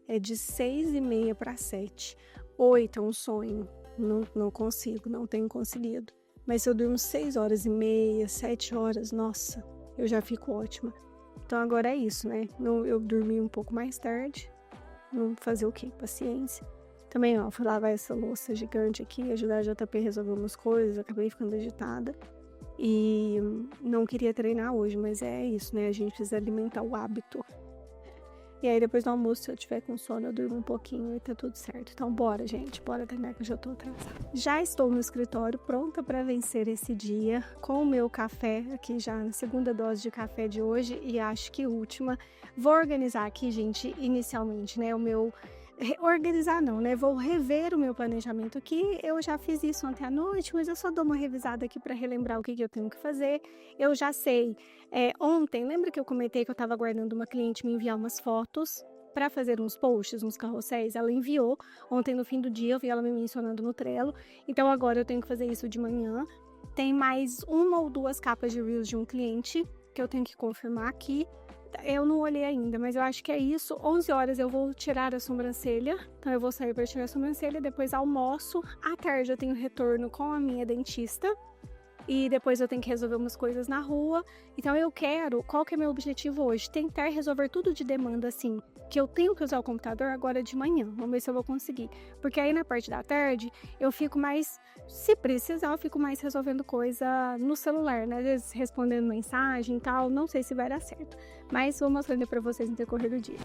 A: é de 6h30 para 7. 8 é um sonho. Não consigo, não tenho conseguido. Mas se eu durmo 6h30, 7 horas, nossa, eu já fico ótima. Então agora é isso, né? Eu dormi um pouco mais tarde. Não fazer o quê? Paciência. Também, ó, fui lavar essa louça gigante aqui, ajudar a JP a resolver umas coisas, acabei ficando agitada. E não queria treinar hoje, mas é isso, né? A gente precisa alimentar o hábito. E aí depois do almoço, se eu tiver com sono, eu durmo um pouquinho e tá tudo certo. Então bora, gente, bora treinar que eu já tô atrasada. Já estou no escritório, pronta para vencer esse dia, com o meu café, aqui já na segunda dose de café de hoje e acho que última. Vou organizar aqui, gente, inicialmente, né, organizar não, né? Vou rever o meu planejamento aqui. Eu já fiz isso ontem à noite, mas eu só dou uma revisada aqui para relembrar o que eu tenho que fazer. Eu já sei. Ontem, lembra que eu comentei que eu estava aguardando uma cliente me enviar umas fotos para fazer uns posts, uns carrosséis? Ela enviou. Ontem, no fim do dia, eu vi ela me mencionando no Trello. Então, agora eu tenho que fazer isso de manhã. Tem mais 1 ou 2 capas de Reels de um cliente que eu tenho que confirmar aqui. Eu não olhei ainda, mas eu acho que é isso. 11 horas eu vou tirar a sobrancelha. Então eu vou sair para tirar a sobrancelha, depois almoço. À tarde eu tenho retorno com a minha dentista. E depois eu tenho que resolver umas coisas na rua. Então qual que é meu objetivo hoje? Tentar resolver tudo de demanda, assim, que eu tenho que usar o computador agora de manhã. Vamos ver se eu vou conseguir. Porque aí na parte da tarde, eu fico mais, se precisar, eu fico mais resolvendo coisa no celular, né? Às vezes respondendo mensagem e tal. Não sei se vai dar certo. Mas vou mostrando pra vocês no decorrer do dia.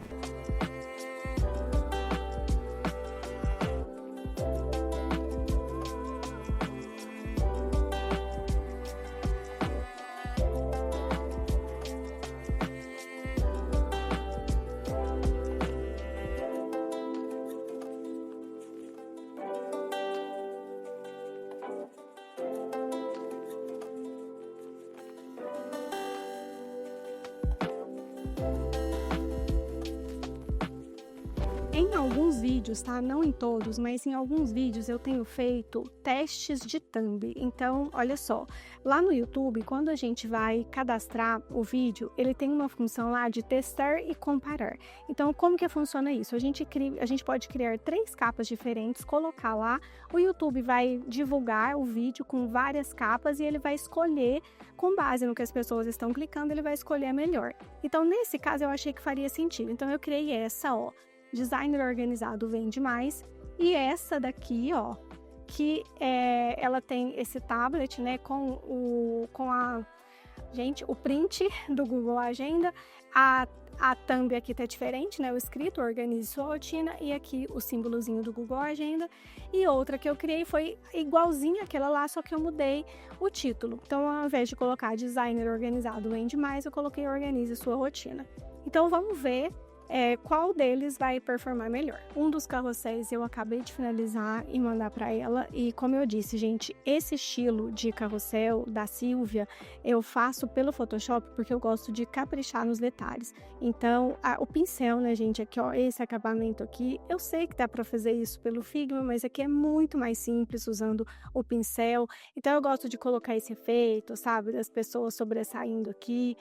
A: Em alguns vídeos, tá? Não em todos, mas em alguns vídeos eu tenho feito testes de thumb. Então, olha só, lá no YouTube, quando a gente vai cadastrar o vídeo, ele tem uma função lá de testar e comparar. Então, como que funciona isso? A gente pode criar 3 capas diferentes, colocar lá, o YouTube vai divulgar o vídeo com várias capas e ele vai escolher, com base no que as pessoas estão clicando, ele vai escolher a melhor. Então, nesse caso, eu achei que faria sentido. Então, eu criei essa, ó. Designer organizado vende mais. E essa daqui, ó, que ela tem esse tablet, né, com o print do Google Agenda. A thumb aqui tá diferente, né, o escrito, organize sua rotina, e aqui o símbolozinho do Google Agenda. E outra que eu criei foi igualzinha àquela lá, só que eu mudei o título. Então, ao invés de colocar designer organizado vende mais, eu coloquei organize sua rotina. Então, vamos ver qual deles vai performar melhor. Um dos carrosséis eu acabei de finalizar e mandar para ela, e como eu disse, gente, esse estilo de carrossel da Silvia eu faço pelo Photoshop porque eu gosto de caprichar nos detalhes. Então, o pincel, né, gente, aqui, ó, esse acabamento aqui, eu sei que dá para fazer isso pelo Figma, mas aqui é muito mais simples usando o pincel. Então, eu gosto de colocar esse efeito, sabe, das pessoas sobressaindo aqui.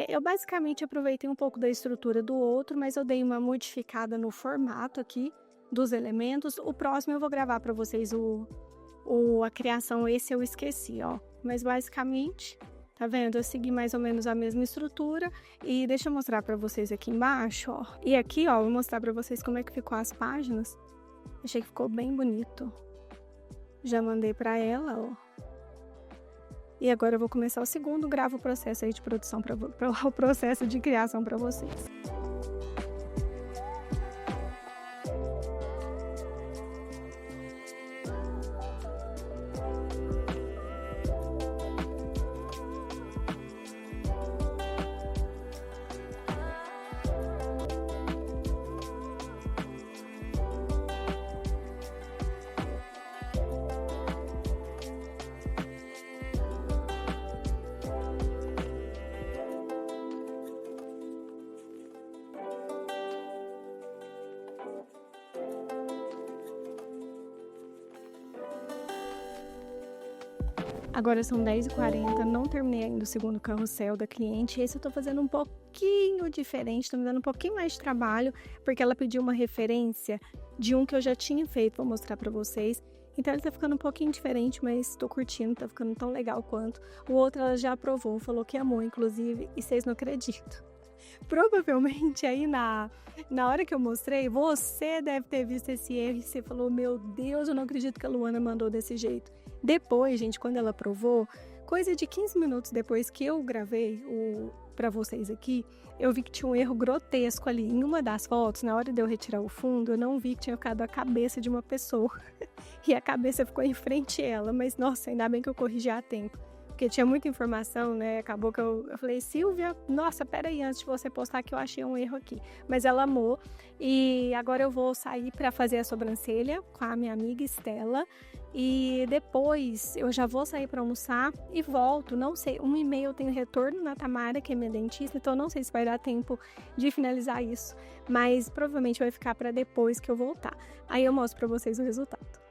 A: Eu basicamente aproveitei um pouco da estrutura do outro, mas eu dei uma modificada no formato aqui dos elementos. O próximo eu vou gravar para vocês a criação, esse eu esqueci, ó. Mas basicamente, tá vendo? Eu segui mais ou menos a mesma estrutura. E deixa eu mostrar para vocês aqui embaixo, ó. E aqui, ó, vou mostrar para vocês como é que ficou as páginas. Achei que ficou bem bonito. Já mandei para ela, ó. E agora eu vou começar o segundo, gravo o processo aí de produção, o processo de criação para vocês. Agora são 10h40, não terminei ainda o segundo carrossel da cliente. Esse eu tô fazendo um pouquinho pouquinho diferente, tá me dando um pouquinho mais de trabalho, porque ela pediu uma referência de um que eu já tinha feito, vou mostrar pra vocês. Então ele tá ficando um pouquinho diferente, mas tô curtindo, tá ficando tão legal quanto. O outro ela já aprovou, falou que amou, inclusive, e vocês não acreditam. Provavelmente aí na hora que eu mostrei, você deve ter visto esse erro e você falou, meu Deus, eu não acredito que a Luana mandou desse jeito. Depois, gente, quando ela aprovou, coisa de 15 minutos depois que eu gravei pra vocês aqui, eu vi que tinha um erro grotesco ali. Em uma das fotos, na hora de eu retirar o fundo, eu não vi que tinha ficado a cabeça de uma pessoa. E a cabeça ficou em frente a ela, mas nossa, ainda bem que eu corrigi a tempo. Porque tinha muita informação, né? Acabou que eu falei, Silvia, nossa, peraí, antes de você postar que eu achei um erro aqui. Mas ela amou. E agora eu vou sair para fazer a sobrancelha com a minha amiga Estela. E depois eu já vou sair para almoçar e volto. Não sei, 1h30 eu tenho retorno na Tamara, que é minha dentista, então não sei se vai dar tempo de finalizar isso. Mas provavelmente vai ficar para depois que eu voltar. Aí eu mostro para vocês o resultado.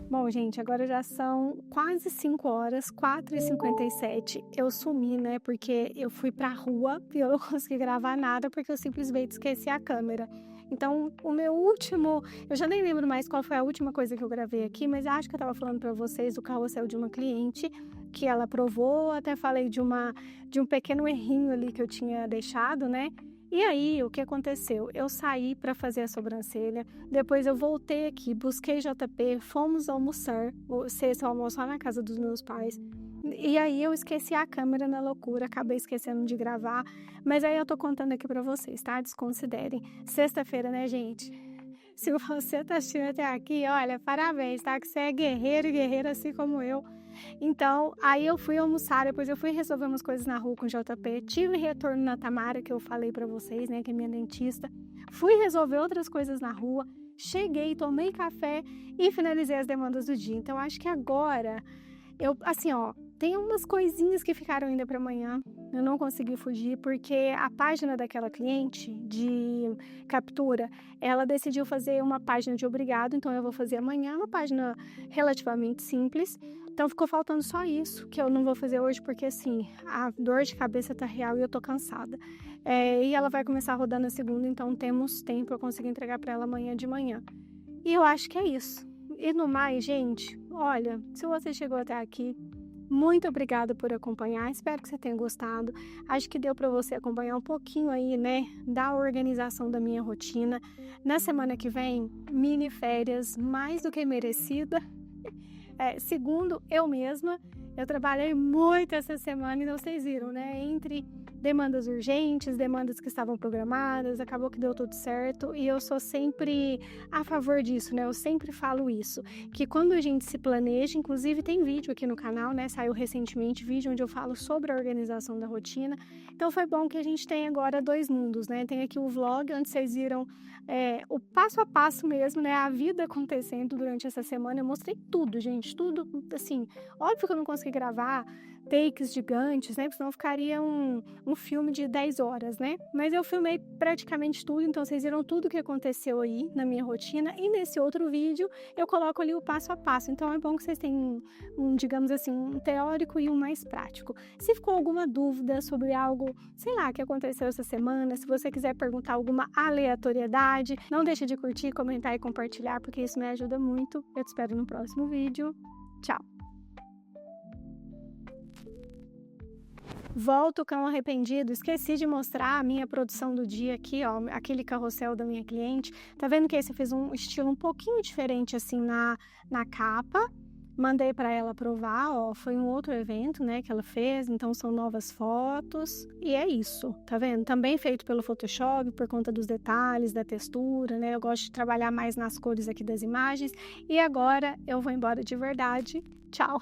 A: Bom, gente, agora já são quase 5 horas, 4h57. Eu sumi, né, porque eu fui pra rua e eu não consegui gravar nada porque eu simplesmente esqueci a câmera. Então, o meu último... Eu já nem lembro mais qual foi a última coisa que eu gravei aqui, mas acho que eu tava falando pra vocês do carrossel de uma cliente que ela aprovou. Até falei de um pequeno errinho ali que eu tinha deixado, né? E aí, o que aconteceu? Eu saí para fazer a sobrancelha, depois eu voltei aqui, busquei JP, fomos almoçar, sexta almoço lá na casa dos meus pais. E aí eu esqueci a câmera na loucura, acabei esquecendo de gravar, mas aí eu tô contando aqui para vocês, tá? Desconsiderem. Sexta-feira, né, gente? Se você tá assistindo até aqui, olha, parabéns, tá? Que você é guerreiro e guerreira assim como eu. Então, aí eu fui almoçar, depois eu fui resolver umas coisas na rua com o JP, tive retorno na Tamara, que eu falei pra vocês, né, que é minha dentista, fui resolver outras coisas na rua, cheguei, tomei café e finalizei as demandas do dia. Então, acho que agora, assim, ó, tem umas coisinhas que ficaram ainda para amanhã, eu não consegui fugir, porque a página daquela cliente de captura, ela decidiu fazer uma página de obrigado, então eu vou fazer amanhã uma página relativamente simples. Então ficou faltando só isso, que eu não vou fazer hoje, porque assim, a dor de cabeça tá real e eu tô cansada. E ela vai começar rodando a segunda, então temos tempo, eu consigo entregar para ela amanhã de manhã. E eu acho que é isso. E no mais, gente, olha, se você chegou até aqui, muito obrigada por acompanhar, espero que você tenha gostado. Acho que deu para você acompanhar um pouquinho aí, né, da organização da minha rotina. Na semana que vem, mini férias mais do que merecida. Segundo eu mesma, eu trabalhei muito essa semana, então vocês viram, né? Entre demandas urgentes, demandas que estavam programadas, acabou que deu tudo certo e eu sou sempre a favor disso, né? Eu sempre falo isso, que quando a gente se planeja, inclusive tem vídeo aqui no canal, né? Saiu recentemente vídeo onde eu falo sobre a organização da rotina, então foi bom que a gente tem agora 2 mundos, né? Tem aqui o vlog, onde vocês viram o passo a passo mesmo, né? A vida acontecendo durante essa semana, eu mostrei tudo, gente, tudo, assim, óbvio que eu não consegui gravar takes gigantes, né? Porque senão ficaria um filme de 10 horas, né? Mas eu filmei praticamente tudo, então vocês viram tudo o que aconteceu aí na minha rotina. E nesse outro vídeo eu coloco ali o passo a passo. Então é bom que vocês tenham digamos assim, um teórico e um mais prático. Se ficou alguma dúvida sobre algo, sei lá, que aconteceu essa semana, se você quiser perguntar alguma aleatoriedade, não deixe de curtir, comentar e compartilhar, porque isso me ajuda muito. Eu te espero no próximo vídeo. Tchau! Volto cão arrependido, esqueci de mostrar a minha produção do dia aqui, ó, aquele carrossel da minha cliente. Tá vendo que esse eu fiz um estilo um pouquinho diferente assim na capa. Mandei para ela provar, ó, foi um outro evento, né, que ela fez, então são novas fotos. E é isso, tá vendo? Também feito pelo Photoshop, por conta dos detalhes, da textura, né? Eu gosto de trabalhar mais nas cores aqui das imagens. E agora eu vou embora de verdade. Tchau!